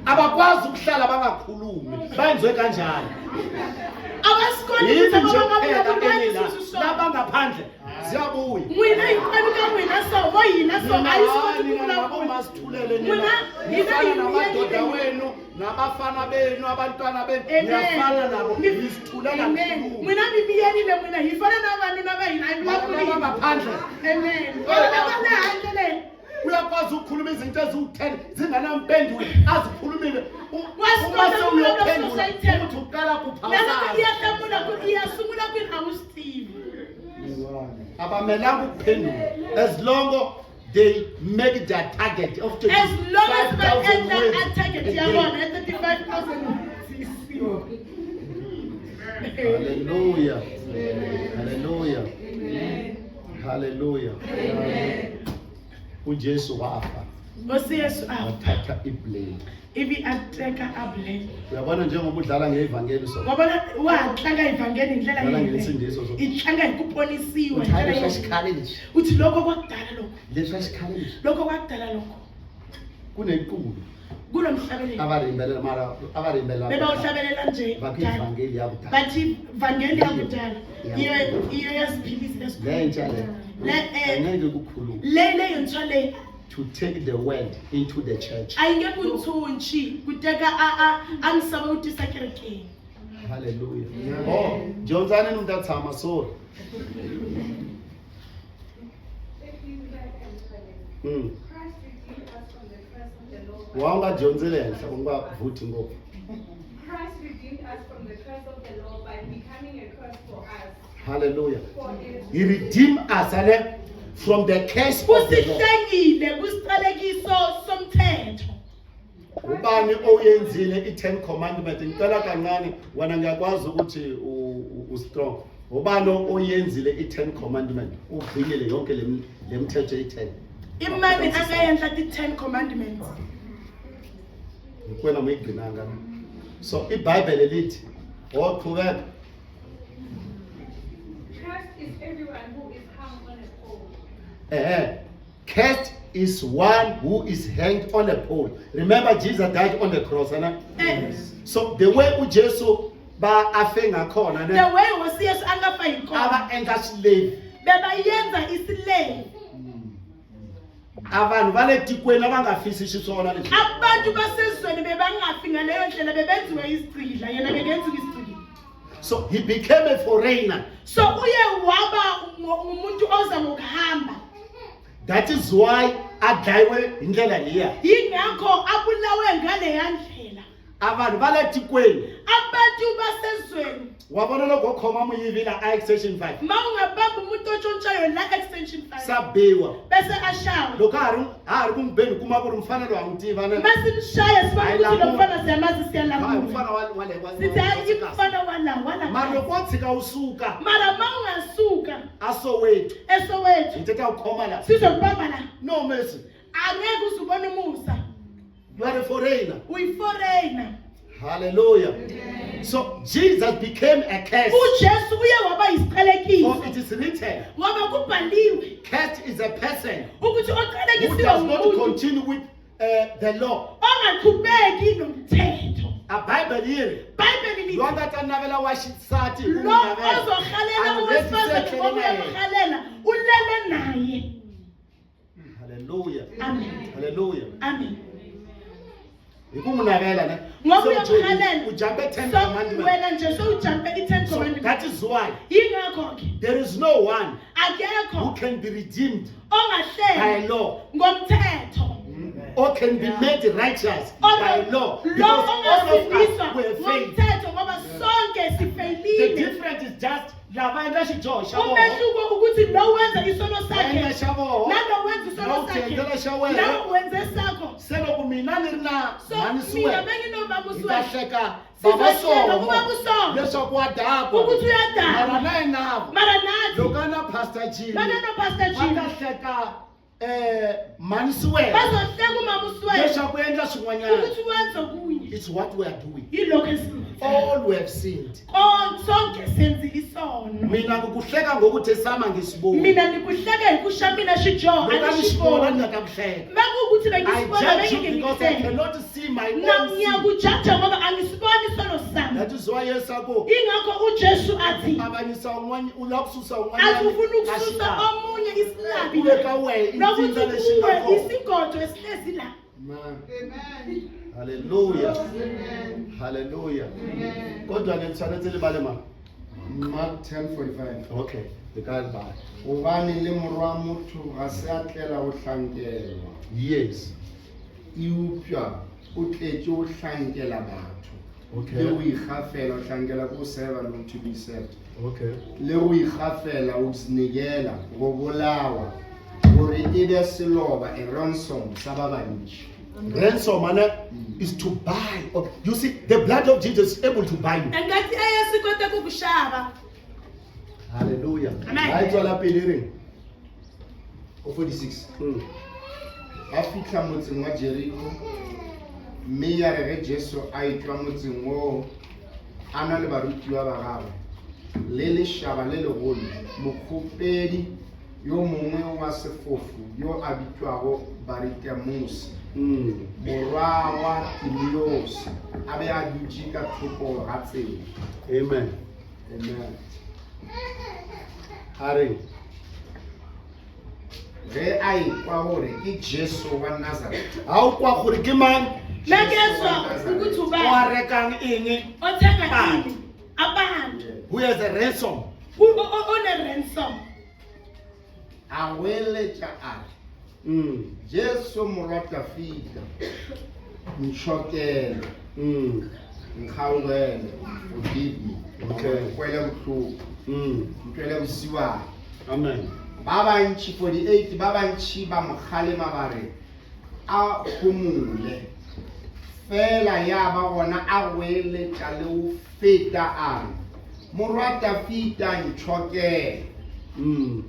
abakwazi ukuhlala bangakhulumi benziwe kanjalo Abasikoni yithi ukuthi nje abangabula kuphela kubani enila sisi so. labangaphandle ziyabuya Mwina yikwani ka mwina so boyina so ayisikoti nina ukula nabo masithulele Mina- nina mina nifana ngiyiyekile. namadoda wenu nabafana benu abantwana benu Amen. niyafana nabo nisithulela Amen. kakhulu Mwina mibiyelile mwina yifana nabantu nabayina ayibulapulile. abangaphandle Amen. Kodwa nabale handle. uyakwazi ukukhuluma izinto eziwu-10 zinganampendulo azikhulumile Wasikole uma sewuyophendula kulokho ukuthi uqala Nalokho kuphasaza iyahlamula iyasungula kwini awusteve. abamelanga ukuphendula as long they make their target of As long as 25,000 ba-enda words a-target a day. yabona e-35,000. Hallelujah. Hallelujah. Hallelujah. uJesu wafa Nkosi Yesu afa. wathatha iblame. Ibi ateka abule. Uyabona njengoba udlala ngevangeli so. Wabona wahlanga ivangeli indlela Udlala yini? ngesindiso so. Ihlanga ikuponisiwe Uthi indlela hayi yini? lesikhali lesi. Uthi lokho kwakudala lokho. Lesi sikhali lesi. Lokho kwakudala lokho. Kunenkulu. Kulomhlabelelo. Abarimbela mara abarimbela. Beba uhlabelela nje. Bakhe ivangeli yakudala. Bathi ivangeli yakudala. Yeah. Iyo yasiphilisa esikhulu. Le ntsha le. Angeke ukukhuluma. Le yontsha le To take the word into the church. ayingeke untshunchi kuteka angisaba utisa kerekeni. Hallelujah. Oh, Jonzani nomntathama sorry. Christ redeemed us from the curse of the law. Wanga Jonzele enhla ungavuthi ngophi. Christ redeemed us from the curse of the law by becoming a curse for us. Hallelujah. For it He redeemed us from the curse of the law. Kusihlengile kusiqalekiso somthetho. Ubani oyenzile i-10 commandment ngicela kancane wena ngiyakwazi ukuthi u-strong. Ubani oyenzile i-10 commandment uvikele yonke le mithetho e-10. Imani akayenza i-10 commandments. Kwena muyigcinanga. So iBhayibheli lithi oqhubeka Christ is everyone who is hung on a pole. Cursed is one who is hanged on a pole. Remember Jesus died on the cross, so the way uJesu ba afe ngakhona The ne way hosi Yesu angafa yinkomo. aba enka slave Bebayenza islave. abantu baletikweni abangafisisi sona lesi. Abantu basezweni bebangafi ngaleyo ndlela bebenziwe isigcila yena bekenziwe isigcila. So he became a foreigner. So uye waba umuntu oza ngokuhamba. That is why adlayiwe indlela leya. Yingakho abulawe ngale yandlela. Abantu baletikweni Abantu basezweni wabona lokho khoma muyivila section 5 mawungabamba umuntu otshontshayo la extension 5 sabiwa bese ashawe. lokho hari kumbheni kuma ku ri mfanelo wa mutiva ne Masimshaya siba ukuthi lo mfana siyamazi hayi siyalamula. mfana wale Sithi hayi mfana wala mara loko wo tshika usuka mara mawungasuka asowethu esowethu ngithetha ukhoma la sizokubamba la no mercy angeke uzubone umusa you are a foreigner uyiforeigner hallelujah so Jesus became a curse uJesu uye waba for isiqalekiso it is written ngoba kubhaliwe cursed is a person ukuthi who oqalekisiwe does not umuntu continue with the law ongaqhubeki nomthetho a bible iBhayibheli lithi lo nga ta navela wa xisati lo ozohalela owesifazane ngoba uyahalela ulele naye hallelujah amen hallelujah amen hi ku n'wi navela ne ngoba So, uyahalela u jumpe 10 so commandments wena nje sowujampe i-10 so commandments that is why yingakho ke there is no one who akekho can be redeemed ongahleli by law ngomthetho or can be made righteous by law lo because all of ongasindiswa us were failed. ngomthetho ngoba sonke The sifeyilile difference is just lava endla xijoho xa vona umehluko ukuthi lo wenza isono endla sakhe xa voho nalo wenza isono na u tiendlela xa sakhe wena nawe wenze sakho se loko mina ni ri na so mhanisi mina wena benginomama hi ta uswele hleka Sizohleka vavasomo kuba kusomo. leswaku wa dakwa ukuthi uyadama mara na inavo mara nathi loko a na pastor jim bana no-pastor va Jim ta hleka mhanisi wena bazohleka umama uswele leswaku endla swin'wanyana ukuthi wenze kunye it's what we are doing yilokho esimenzile all we have sinned sonke senzile isono mina ngikuhleka ngokuthi esama ngisiboni mina ndikuhleka hi ku xa mina xijoho loko a a ni ni xi xivona voni ni nga ta ku hleka makuukuthi I bengisibona judge you because I bengingenisele cannot see my na own sin. ngiyakujaja ngoba angisiboni isono sami That is why Yesu ako ingakho ujesu athi avanyisa un'wana u lava ku susa athi ufuna un'wanyana ukususa omunye isilabi ku veka wehe nokuthi intsinga lexi nga kuwe kona. isigodo esilezi la Hallelujah. Hallelujah. Kodwa ni tshwanetse le ba le mang. Mark 10:45. Okay, le ka le ba. Gobane le morwa motho ga se a tlela go hlankelwa Yes. eupša o tletse o hlankela batho Okay. le go ikgafela o hlankela ko serve and to be served Okay. le go ikgafela o sinekela go bolawa gore e be seloba a ransom sa ba bantši. Ransom is to buy. You see, the blood of Jesus is able to buy you. engati eyesu kota ku ku xava Hallelujah. Amen. Ha e tswela pele reng. O 46 Mm. a fitlha motseng wa Jeriko mme ya re ge Jesu a itwa motseng oo a na le barutiwa ba gagwe le lešaba le legolo mokgopedi yo mongwe wa sefofu yo a bitšwago Baritimaeus Mm. morwa wa Timeus a be a dutše ka thoko ga tsela. Amen. Amen. Hare. Ge a ekwa gore ke Jesu wa Nazareth Ha o kwa gore ke mang mekezwa ukuthi o a ubani rekang eng othenga ini abantu who has a ransom. one-ransom a weletša a re Mm. Jesu morwa Dafita ntšhokele nkgaogele forgive me Okay. nkwele bohloko Mm. ntwele bosiwana. Amen. Ba bantši 48 ba bantši ba mokgalema ba re a homole fela ya ba gona a weletša le go feta a re morwa Dafita ntšhokele. Mm.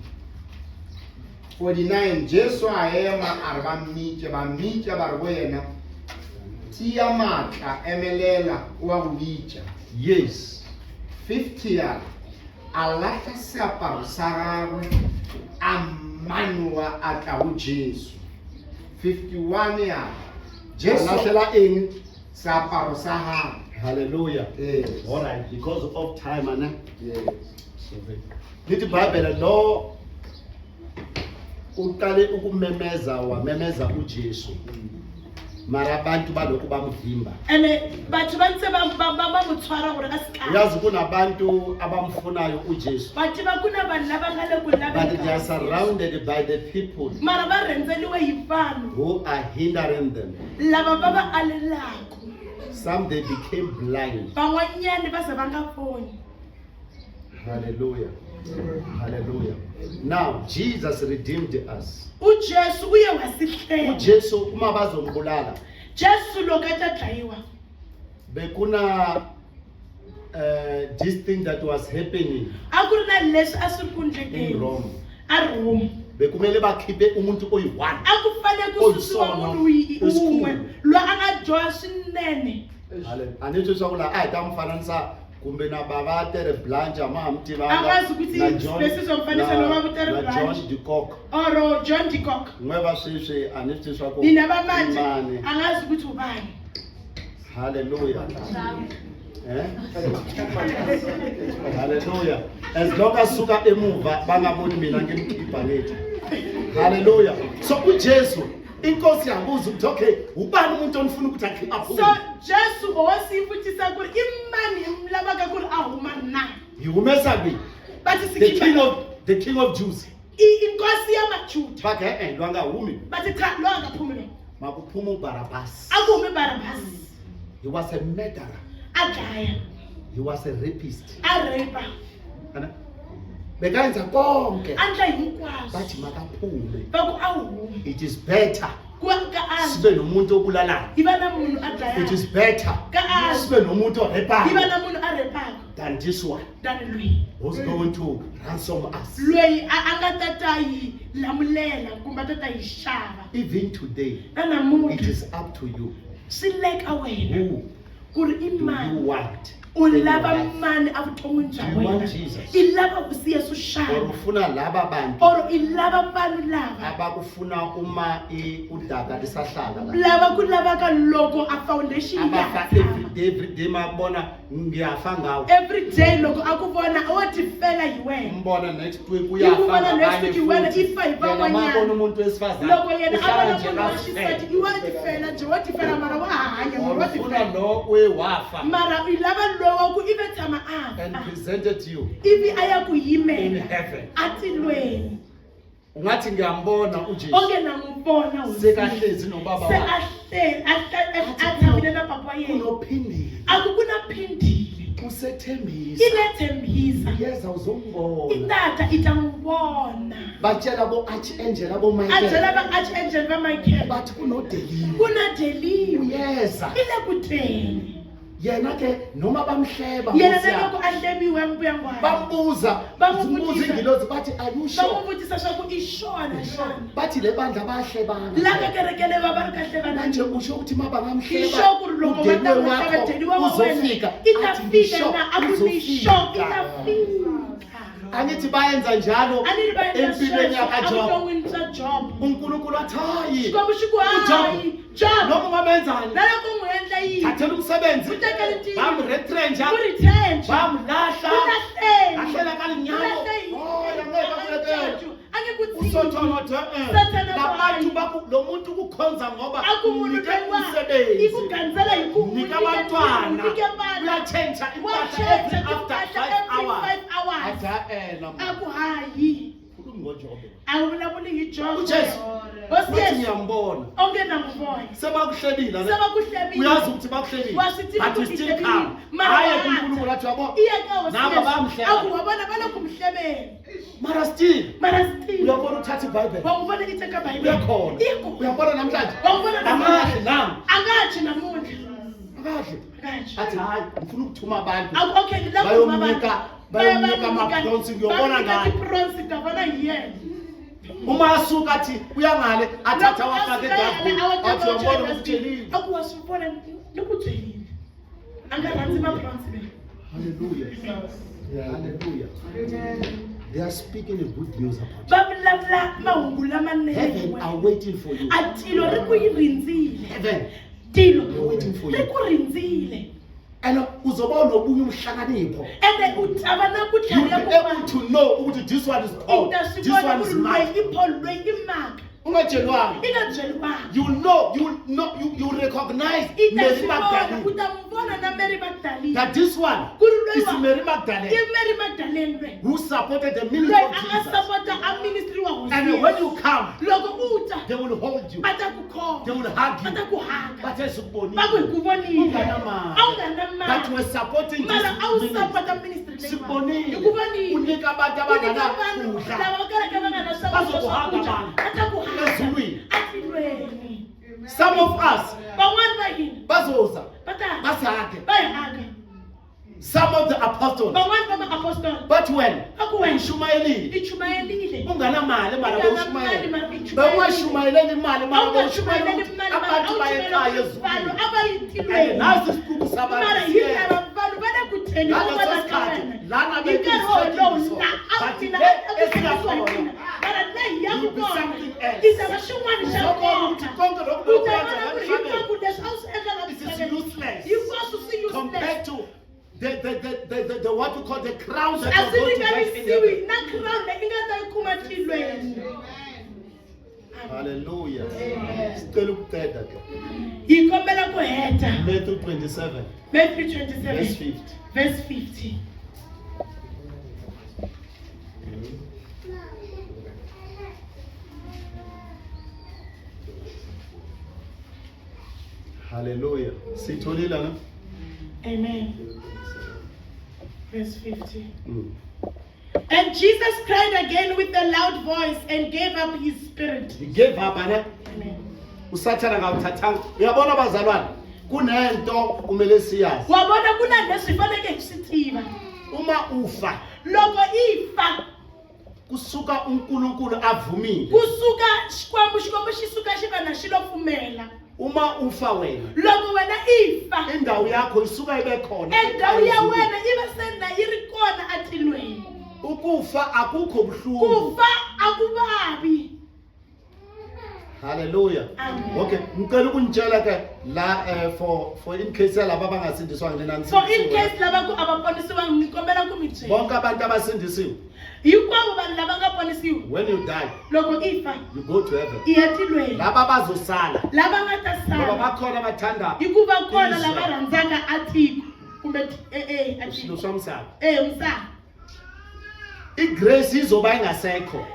49 Jesu a ema a re ba mmitša ba re go yena tia maatla emelela o a go bitša. Yes. 50 ya re a latlha seaparo sa gagwe a manoa a tla go Jesu. 51 ya re Jesu Lahlela eng. seaparo sa gagwe. Hallelujah. Yes. All right, because of time ana. Yes. Lithi iBhayibheli lo uqale ukumemeza wamemeza uJesu. Mara abantu balokhu bamvimba. and batho ba ntse ba mo tshwara gore ka sekao Uyazi kunabantu abamfunayo uJesu. batho ba kuna vanhu lava nga le kule But they are lava surrounded by the people mara va rhendzeliwe hi vanhu who are hindering them. lava va va alelaka Some they became blind. van'wanyani va ze va nga voni Hallelujah. Hallelujah. Now Jesus redeemed us. ujesu uye wasihlela uJesu uma bazombulala jesu loko a ta dlayiwa bekuna this thing that was happening a ku ri na leswi a swi ku in endlekeni Rome. a Rome. Bekumele bakhiphe umuntu oyi-one. A ku fanele ku susiwa munhu un'we loyi a nga dyoha swinene. A ni twi swa ku la a hi ta n'wi fananisa kumbe na baba Tere Blanche ma ha mi Angazi ukuthi lesi sizomfanisa no baba Tere na Blanche. John de Kock. Or John de Kock. N'weva sweswi a ni twi swa ku Nina va manje mani. angazi ukuthi ubani. Hallelujah. Hallelujah. As long as suka emuva bangaboni mina ngimkhipha lethu. Hallelujah. So uJesu inkosi yabuza ukuthi okay ubani umuntu onifuna ukuthi akhipha So Jesu owasifutisa ku ri imani imlavaka ku ri a huma na. yihumesa kwi Bathi the king of Jews. inkosi yamaJuda. Bakhe lo angahumi Bathi cha lo angaphumi lo. makuphuma uBarabbas. Akume Barabbas. He was a murderer. Adlaya. He was a rapist. A rape. Ana bekayenza konke Andla hinkwaswo. bathi makaphume. Baku awu. It is better Ku ka a. sibe nomuntu obulalayo. Iba na munhu adlaya. It is better Ka sibe nomuntu Iba orepayo na munhu a repaka. than this one Tani loyi. who's going to ransom us. Loyi a nga ta ta yi lamulela kumbe ta ta yi xava. Even today, Na it namuntlha is up to you. swi le ka wena Who ku ri do you imani. want? U in your lava life? mani evuton'wini bya Do you want wena. Jesus? I lava ku siya swo Or xava. ufuna laba bantu Or I lava vanhu lava. abakufuna uma udaka lisahlala la. Lava ku lavaka loko a foundation Abafa ya. every day mabona ngiyafa ngawo. Every day loko a ku vona o ti fela hi wena. Umbona next week Yi ku uyafa vona next ngabanye week wena futhi. ifa hi Yena mabona van'wanyana. umuntu wesifazane. Loko yena a uhlala vona nje munhu wa kahle. xisati i wa ti fela nje wa ti fela mara wa hanya Or mara wa ti ufuna fela. lo wewafa Mara I lava lowa ku ive tshama and a. presented to you Ivi a ya ku in yimela. heaven. Atilweni. Ungathi ngiyambona uJesu. Onge na n'wi vona hosi. Sekahlezi nobaba Se wakhe. a hleli a tshamile na papa yena. Unophindile. A ku na phindile. Usethembisa. Ilethembisa. Yeza uzombona. Itata ita n'wi vona. Batshela bo Archangel abo A Michael. byela va Archangel va Michael. Bathi kunodeliwe. Ku na deliwe. Uyeza. Ile ku teni. Yena ke noma bamhleba Yena Nkosi na loko yakhe, a hlebiwe mbuyangwana. bambuza Bamvutisa. ingilozi bathi are you Va sure? n'wi vutisa swa ku i xona xana. Bathi le bandla bayahlebana. Lava kerekele va va ri kahle va Manje usho ukuthi uma I bangamhleba sure ku ri loko va ta udeliwe n'wi wakho hlaveteliwa wa wena. uzofika. I ta Athi fika ngisho, na a ku ni sure i ta uzofika. fika. Angithi bayenza njalo A ni ri va endla empilweni sweswo yakaJob. evuton'wini bya Job. uNkulunkulu athi hayi Xikwembu xi ku hayi Job. noma ungabenzani Na loko n'wi endla yini? thathela umsebenzi U tekele ntirho. bamretrenja U ri thenja. bamlahla U lahleni. lahlela ka linyawo U lahle oh yangeke kulekela A nge ku tshiki. usothonothe Sathana labantu bohayi. lo muntu kukhonza ngoba A ku munhu unike loyiwa i umsebenzi ku gandzela hi ku n'wi nika nyika abantwana ntirho, unike vana. uyatshentsha Wa impahla change every after timpahla 5 every hours 5 hours. ada A ku hayi. khulumi ngoJobe A wu vulavuli hi Job. uJesu Hosi bathi Yesu. ngiyambona Onge na n'wi vona. sebakuhlebile Se va ku hlebile. uyazi ukuthi bakuhlebile Wa swi tiva but ku you ti still hlebile. come Mara hayi wa kuNkulunkulu athi yabo Iya ka hosi Nabo Yesu. bamhleba. A ku wa vona va le ku mi hlebeni. mara still Mara still. uyabona uthatha iBhayibheli Wa n'wi vona i teka Bibele. uyakhona Iko. uyabona namhlanje Wa n'wi vona amahle nami A nga chi namuntlha. akahle A nga chi. athi hayi ngifuna ukuthuma abantu Okay, ni lava ku bayomnika amabronze ngiyobona ngayo Bronze ta vona hi yena. uma asuka athi uyangale athatha wafake edabini athi uyabona ukutshelile A ku wa swi vona ni ku byelile. A nga rhandzi mabronze leyi. hallelujah hallelujah they are speaking a good news about Va vulavula mahungu you. lamanene. Heaven are waiting for you. A tilo ri ku yi rindzile. Heaven Tilo waiting for you. ri ku rindzile. and uzoba nobunye umhlakanipho Ende u ta va na ku you'll tlhariha be ku able to know ukuthi this one is Paul, u ta swi this vona one ku is ri Mark. loyi i Paul loyi i Mark. Ungatshelwanga. I nga byeriwanga. You recognize I ta Mary swi vona u Magdalene. ta n'wi vona na Mary Magdalene. That this one Ku ri loyi is wa- Mary I Magdalene Mary Magdalene loyi. who supported the ministry Loyi of a nga Jesus. sapota a ministry wa hosi. And when you come, Loko u ta they will hold you. va ta ku They khoma. will hug Va ta you. ku haga. But as you Va ku hi ku vonile. Ungana mali. A wu nga na But mali. we're supporting Mara a wu this sapota ministry. ministry leyi. Sibonile. Hi ku vonile. Unika abantu Ku nyika abangana vanhu kudla. lava va kalaka va nga na Bazokuhaga swakudya. vanhu. Va ta ku haga. Ezulwini. Atilweni. Some of us Van'wani va hina bazoza va ta basihage. va hi haga. some of the apostles van'wani va maapostoli bathi wena va ku wena ushumayelile i chumayelile unganamali mara Ungana bawushumayela mali, mara uchumayela. bewashumayeleli imali a mara wu nga bawushumayela chumayeleli ukuthi mali mara a abantu wu bayekhaya chumayela vanhu ezulwini a va yi and ntilweni nasi isiqubu sabantu mara hi siyeza. lava vanhu va le ku theni Ngaleso vona ka sikhathi, wena lana hi nkarhi beku-setting wolowo so. na a But mina le a ku esiya tlherisiwa hi kona, mina mara na hi ya ku you'll be kona something else. i ta va xin'wana xa Uzobona ukuthi nkoka konke lokhu u ta bewukwenza vona ku ri emhlabeni, hinkwako leswi a wu swi endla la it is misaveni useless hinkwaswo swi compared useless to the what we call the crown that a you're swi going to get in ringanisiwi heaven. na crown leyi i nga ta yi kuma tilweni Hallelujah. Sicela ukuqeda ke. hi kombela ku heta Matthew 27 Matthew verse 27 50. verse 50 Hallelujah. Sitholile na? amen verse 50 Mm. and Jesus cried again with a loud voice and gave up his spirit. He gave up ne? Amen. Usathana ngawuthathanga. Uyabona bazalwane? Kunento kumele siyazi. Wabona kuna leswi hi faneke hi swi tiva. Uma ufa Loko ifa kusuka uNkulunkulu avumile. kusuka xikwembu xi suka xi va na xi lo pfumela. Uma ufa wena Loko wena ifa indawo yakho isuka ibe khona. endhawu ya wena yi va se na yi ri kona atilweni. Ukufa akukho buhlungu. Kufa a ku vavi. Hallelujah. Amen. Okay, ngicela ukunitshela ke la for in case laba abangasindiswa ngilena So in case lava ku avaponisiwa ngikombela ku mi byela. bonke abantu abasindisiwe, Hinkwavo vanhu lava nga ponisiwa when you die loko ifa you go to heaven. i ya tilweni. Laba bazosala Lava nga ta ngoba sala bakhona abathanda hikuva kona Israel. lava rhandzaka atiko kumbe swilo atiko swa misava. misava. I-grace izoba ingasekho.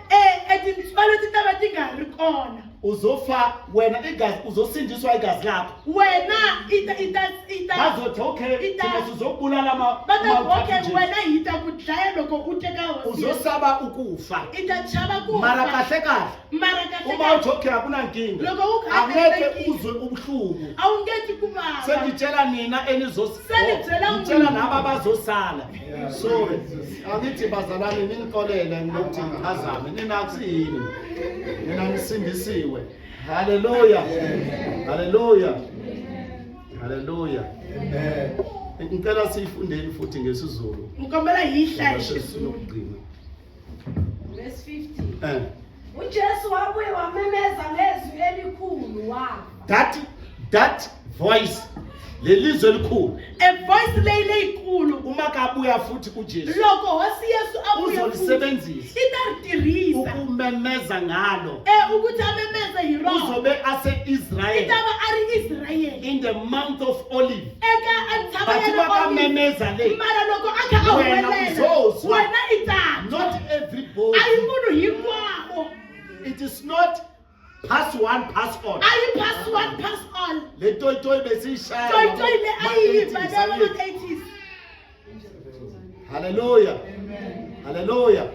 Tintswalo ti ta va ti nga ha ri kona. Uzofa wena igazi uzosindiswa igazi lakho. Wena i ta Bazothi okay Ita- thina sizobulala va ta ku okay ama-pathogens. wena hi ta ku dlaya loko u teka hosi. Uzosaba ukufa. I ta chava ku Mara fa. kahle kahle Mara kahle uma kahle. uthi okay akuna nkinga Loko u kha angeke u uzwe ubuhlungu. a wu nge ti ku vava. Sengitshela nina Sengitshela ngitshela nabo abazosala. Sorry. Angithi bazalwane ningikolele ngokuthi ngiphazame. Nina akusiyini. Mina ngisindisiwe. Hallelujah. Hallelujah. Hallelujah. Ngicela siyifundeni futhi ngesizulu. Ngikombela hi hlayi Ngoba xisulu. sesinokugcina. Verse 50. uJesu wabuye wamemeza ngezwi elikhulu wafa. That voice lelizwe elikhulu A voice leyikulu. uma kabuya futhi kuJesu Loko hosi Yesu abuya futhi. uzolisebenzisa I ta ri tirhisa. ukumemeza ngalo. Ukuthi amemeze hi rona. Uzobe I ase-Israel ta va a ri Israyele. in the month of Olive. Eka antshava Bathi ya le bakamemeza le, Mara loko a kha a wena humelela. uzozwa. Wena I ta. not everybody. A hi munhu hinkwavo. It is not pass one, pass on. A yi pass one pass all. Le toy besishaya. Toyi le a yi ma-80s, ba le angithi? ma 80s. Hallelujah. Hallelujah.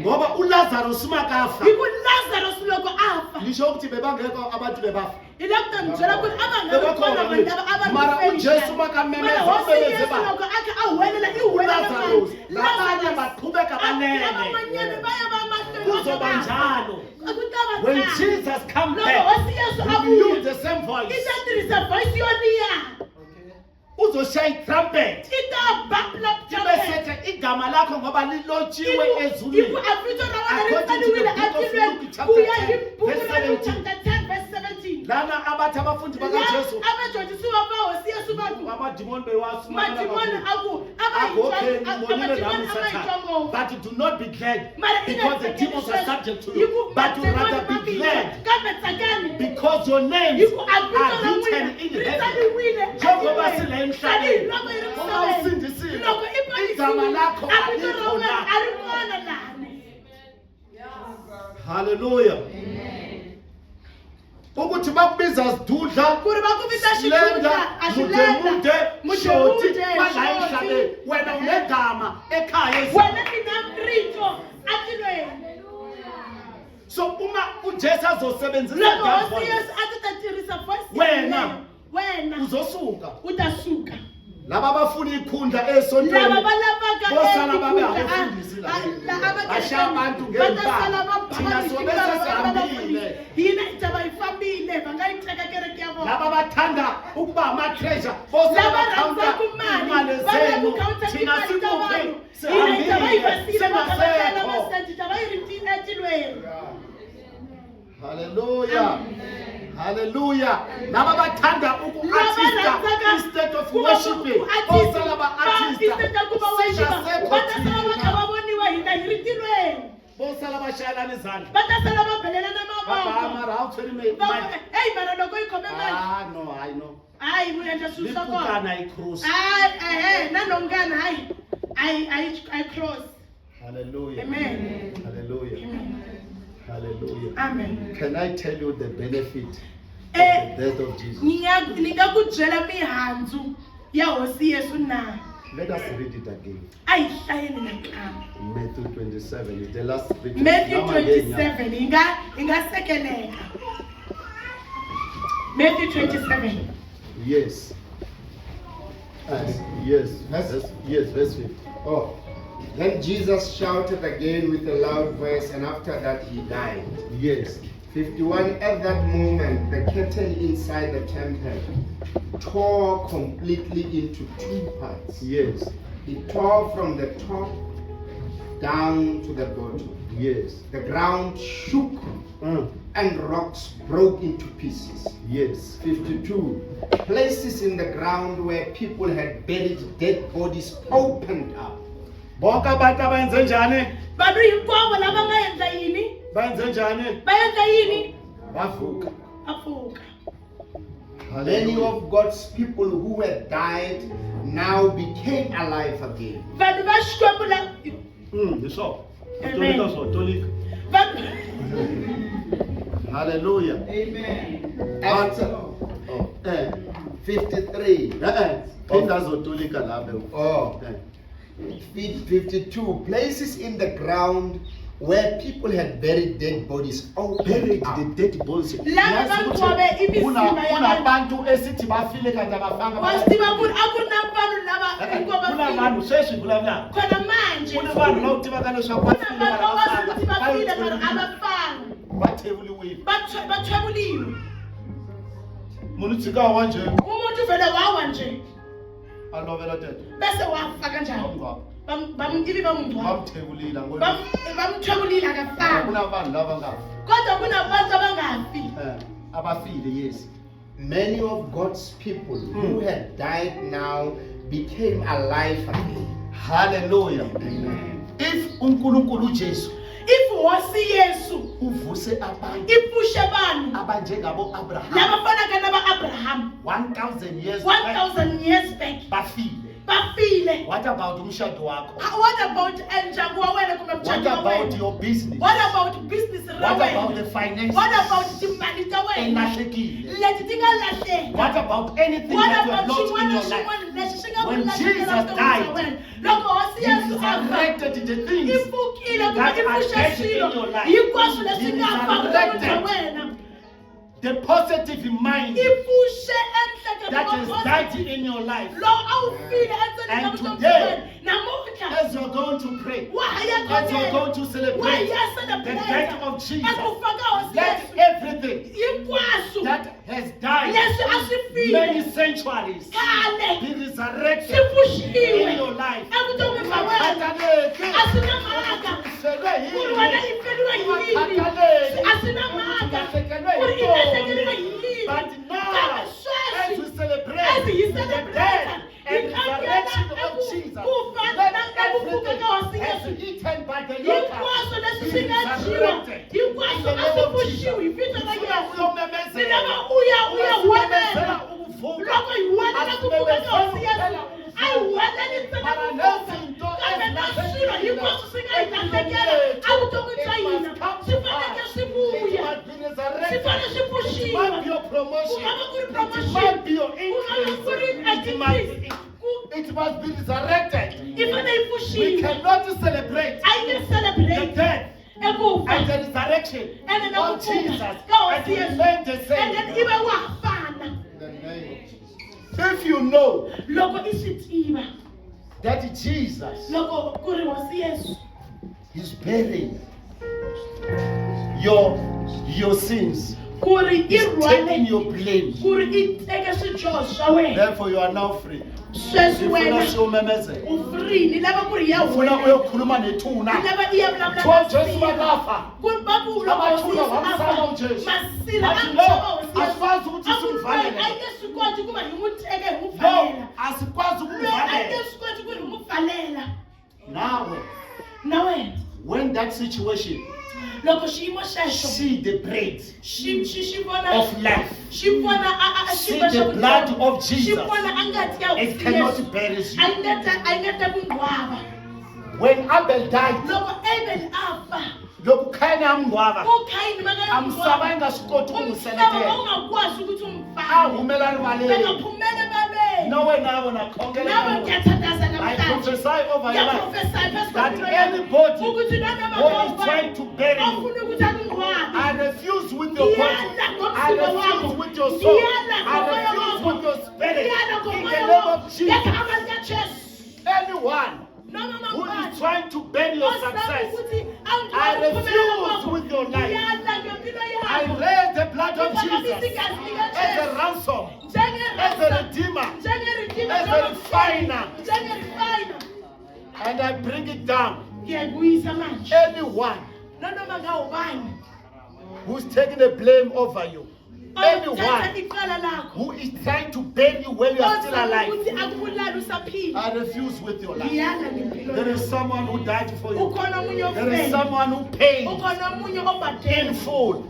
Ngoba uLazarus makafa. Hiku Lazarus loko afa. Ngisho ukuthi bebangekho abantu bebafa. I le ku ta mi byela ku ri a va nga ri kona vanhu lava a va ri Mara ku uJesu feni. makamemeza Mara hosi umemeze Yesu ba. loko a kha a huwelela i huwelela uLazarus vanhu. labanye baqhubeka banene. Lavan'wanyana va ya va mahlweni va Kuzoba va. njalo. Ku ta va When tano. Jesus comes Loko back, hosi Yesu a he will use vuya. the same voice. I ta tirhisa voice yoliya. Uzoshaya trumpet. I ta bapla Ibesethe igama lakho ngoba lilotshiwe ezulwini. a vito ra wena ri According to the tsaliwile book of atilweni Luke chapter ku ya hi 10 buku verse ra Luke 17. chapter 10 verse 17. Lana abathi abafundi La bakaJesu abadyondzisiwa va hosi Yesu va ku amadimoni bewasuma madimoni a ku a va hi okay, twa- ngibonile amadimoni nami a va hi Satan. twa ngopfu. But do not be glad Mara i nga because the tsakeli demons are sweswo. subject to Hi you. ku But you madimoni rather ma be vile, glad kambe tsakani because your names hi ku a vito are ra written n'wina in ri heaven. tsaliwile Njengoba atilweni. sila emhlabeni. Tanihiloko hi ri Uma misaveni. usindisiwe, Loko i igama ponisiwile, lakho a vito ra alikho wena la. a ri kona lani. Hallelujah. Ukuthi bakubiza sidudla Ku ri va ku vita Slender, xidudla, a xilenda, mude shoti mude, kwala shoti. emhlabeni wena unegama ekhaya ezweni. Wena i na rito atilweni. So uma uJesu azosebenzisa Loko that hosi voice, Yesu a ti ta tirhisa voice Wena. yeleyo, wena uzosuka u ta suka laba bafuna ikhundla laba esontweni balapha bosala babe abafundisi la bashiya abantu ngempama thina sobe sesihambile yina itaba ifambile bangayitheka kereke yabo laba bathanda ukuba ama-treasure bosala laba bakhawunta ranza kumali imali zenu thina sikuphi sihambile singasekho. Hallelujah. Hallelujah. Laba bathanda uku-artista instead of worshiping. Bosala ba-artista singasekho thina. Bosala bashayelana izandla. Baba mara awuthwele no, I know. Liphukana ikrusi. I cross. Hallelujah. Amen. Hallelujah. Hallelujah. Amen. Can I tell you the benefit of Eh, the death of Jesus? Ningakujela mihandzu ya hosi Yesu na. Let us read it again. Ayihlayele nankama. Matthew 27 is the last scripture. Matthew Nama ngenya. 27 ingasekeleka. Matthew 27. Yes. Yes. Yes, verse 50. Oh. Then Jesus shouted again with a loud voice, and after that he died. Yes. 51. At that moment, the curtain inside the temple tore completely into two parts. Yes. It tore from the top down to the bottom. Yes. The ground shook and rocks broke into pieces. Yes. 52. Places in the ground where people had buried dead bodies opened up. Bonke abantu abenze njani? Bantu hinkwavo lava nga endla yini? Benze njani? Va endla yini? Bavuka. Afuka. Many of God's people who had died now became alive again. Vanhu va Xikwembu la Hi swona. Amen. Tolika swo, tolika. Hallelujah. Amen. After Oh, 53. Phinda zotolika lapho. Oh. 52. Places in the ground where people had buried dead bodies opened Buried up. the dead bodies. Lava bangcwabe imizimba yabantu. Kunabantu esithi bafile kanti abafanga. Wastiva ku akuna vanhu lava hinkwavo Kuna va vanhu sweswi vulavula. khona manje. Kuna vanhu lava tivaka leswaku Kuna bafile vanhu mara lava abafanga. vafile mara abafanga. Bathewuliwile. Bathwebuliwe. Munhu tshika wa nje Umuntu vele wawa nje alovela tete. bese wafa kanjani? Bamngcwaba. Ivi bamngcwaba. Bamthewulile ngoba Bamthwebulile akafanga. kuna vanhu lava nga Kodwa kunabantu abangafi. abafile yes. Many of God's people who had died now became alive again. Hallelujah. If uNkulunkulu uJesu If hosi Yesu uvuse abantu ipushe vanhu abanjengabo Abraham lava fanaka na va Abraham 1000 years back 1000 years back bafile. bafile. What about umshado wakho? What about ndyangu wa wena kumbe What mchana wa about wena? your business? What about business ra What about wena? the finances? What about timali ta wena? Elahlekile. Leti ti nga lahleka. What about anything What that you about have lost in xin'wana your na life? xin'wana lexi xi nga When ku Jesus lahlekela vutomi died, bya wena? Loko hosi He Yesu afa resurrected the things ipfukile kumbe that are ipushe dead in swilo your life. hinkwaswo leswi He nga fa vutomi bya resurrected wena. the positive mind Ipushe that is enhleketo died in your life. lowu a wu file endzeni ka And vutomi bya today, wena. Namuntlha As you're going to pray, wa ha ya as you're khonela. going to Wa celebrate ya the celebrate death of Jesus, eku fa ka hosi let Yesu. everything Hinkwaswo that has died leswi a swi many file centuries khale be resurrected swi pfuxiwe in your life. evutomi bya wena. Akhathaleki. A swi na mhaka Ufelwe ku ri wena yini? i feliwe hi yini. Akhathaleki. A swi na mhaka Ulahlekelwe ku ri i hi lahlekeriwe ntombi. hi yini. But now, Kambe as sweswi we celebrate as hi the celebrate death hi and ta resurrection nghena of Jesus, kufa let na ku pfuka everything ka hosi as Yesu. eaten by the Hinkwaswo locust leswi be swi nga dyiwa resurrected in hinkwaswo the a name swi of pfuxiwe hi Jesus. vito ra Ufuna Yesu. uyomemezela. Ni lava uya Uyomemezela huwelela ukuvuka. loko hi huwelela ku pfuka ka hosi Yesu. A hi huweleli ntsena Mara ku nezinto pfuka kambe na ezilahlekile swilo hinkwaswo swi nga hi lahlekela evutomi bya hina swi faneke swi vuya. Swi fane swi pfuxiwa. It might be your promotion. Ku nga va ku ri It promotion. might be your Ku nga va ku ri increase. It must be resurrected. i fane yi We pfuxiwa. cannot celebrate A yi nge the celebrate death ekufa and the resurrection ene na ku of Jesus pfuka ka and hosi Yesu. remain the And then same. ibe wa fana. In the name of Jesus. If you know loko i swi tiva that Jesus loko ku ri hosi Yesu is bearing your sins, ku ri i is taking rhwale your blame, ku ri i teka swidyoho swa wena therefore you are now free. sweswi Ufuna wena siwumemezela. u free ni lava ku ri ya Ufuna wena uyokhuluma nethuna. ni lava i ya vulavula Kuthiwa Jesu makafa. ku va ku loko hosi Abathuna Yesu bamsala afa uJesu. masila Bathi, a "No, tshova hosi Yesu asikwazi ukuthi a ku simvalele." a nge swi koti ku va hi n'wi teke hi n'wi No, pfalela asikwazi loyi a nge ukumuvalela. swi koti ku ri hi n'wi pfalela Nawe, na wena when that situation, loko xiyimo xexo see the bread xi vona of life. xi vona a See the blood of Jesus. xi vona a ngati ya It hosi cannot Yesu perish a you. yi nga ta ku ngcwava When Abel died, loko Abel a fa loko Kayini amngcwaba, ku Kayini va nga amsaba nga swi koti ku n'wi umhlaba seletela. ungakwazi ukuthi umfake Ahumela rivaleni. bengaphumele baleni No way now na khongela. nawe ngiyathandaza I namhlanje prophesy over your life ngiyaprofesaya phezu that kwempilo yakho anybody ukuthi noma who is trying to bury you, ofuna ukuthi akungcwabe I refuse with your body. I refuse with your soul. I refuse with your spirit. In the name of Jesus. Anyone who is trying to bury your success, I refuse with your life. I raise the blood of Jesus as a ransom, as a redeemer, as a refiner, and I bring it down. Anyone who's taking the blame over you, anyone who is trying to bury you when you are still alive, I refuse with your life. There is someone who died for you. There is someone who paid in full.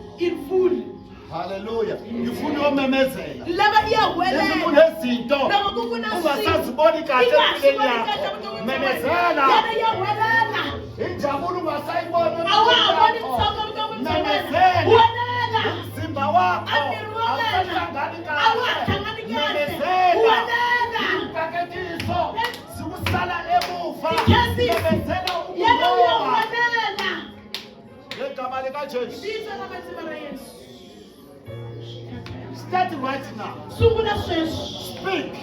Hallelujah. Ifuna umemezela. Izifuna ezinto ungasaziboni kahle empilweni yakho. Memezela. Injabulo ungasayiboni empilweni yakho. Memezela. Umzimba wakho awusahlangani kahle. Memezela. Impakekiso zikusala emuva. Memezela ukuloba. Ngegama likaJesu. Start right now. Sungula sweswi. Speak.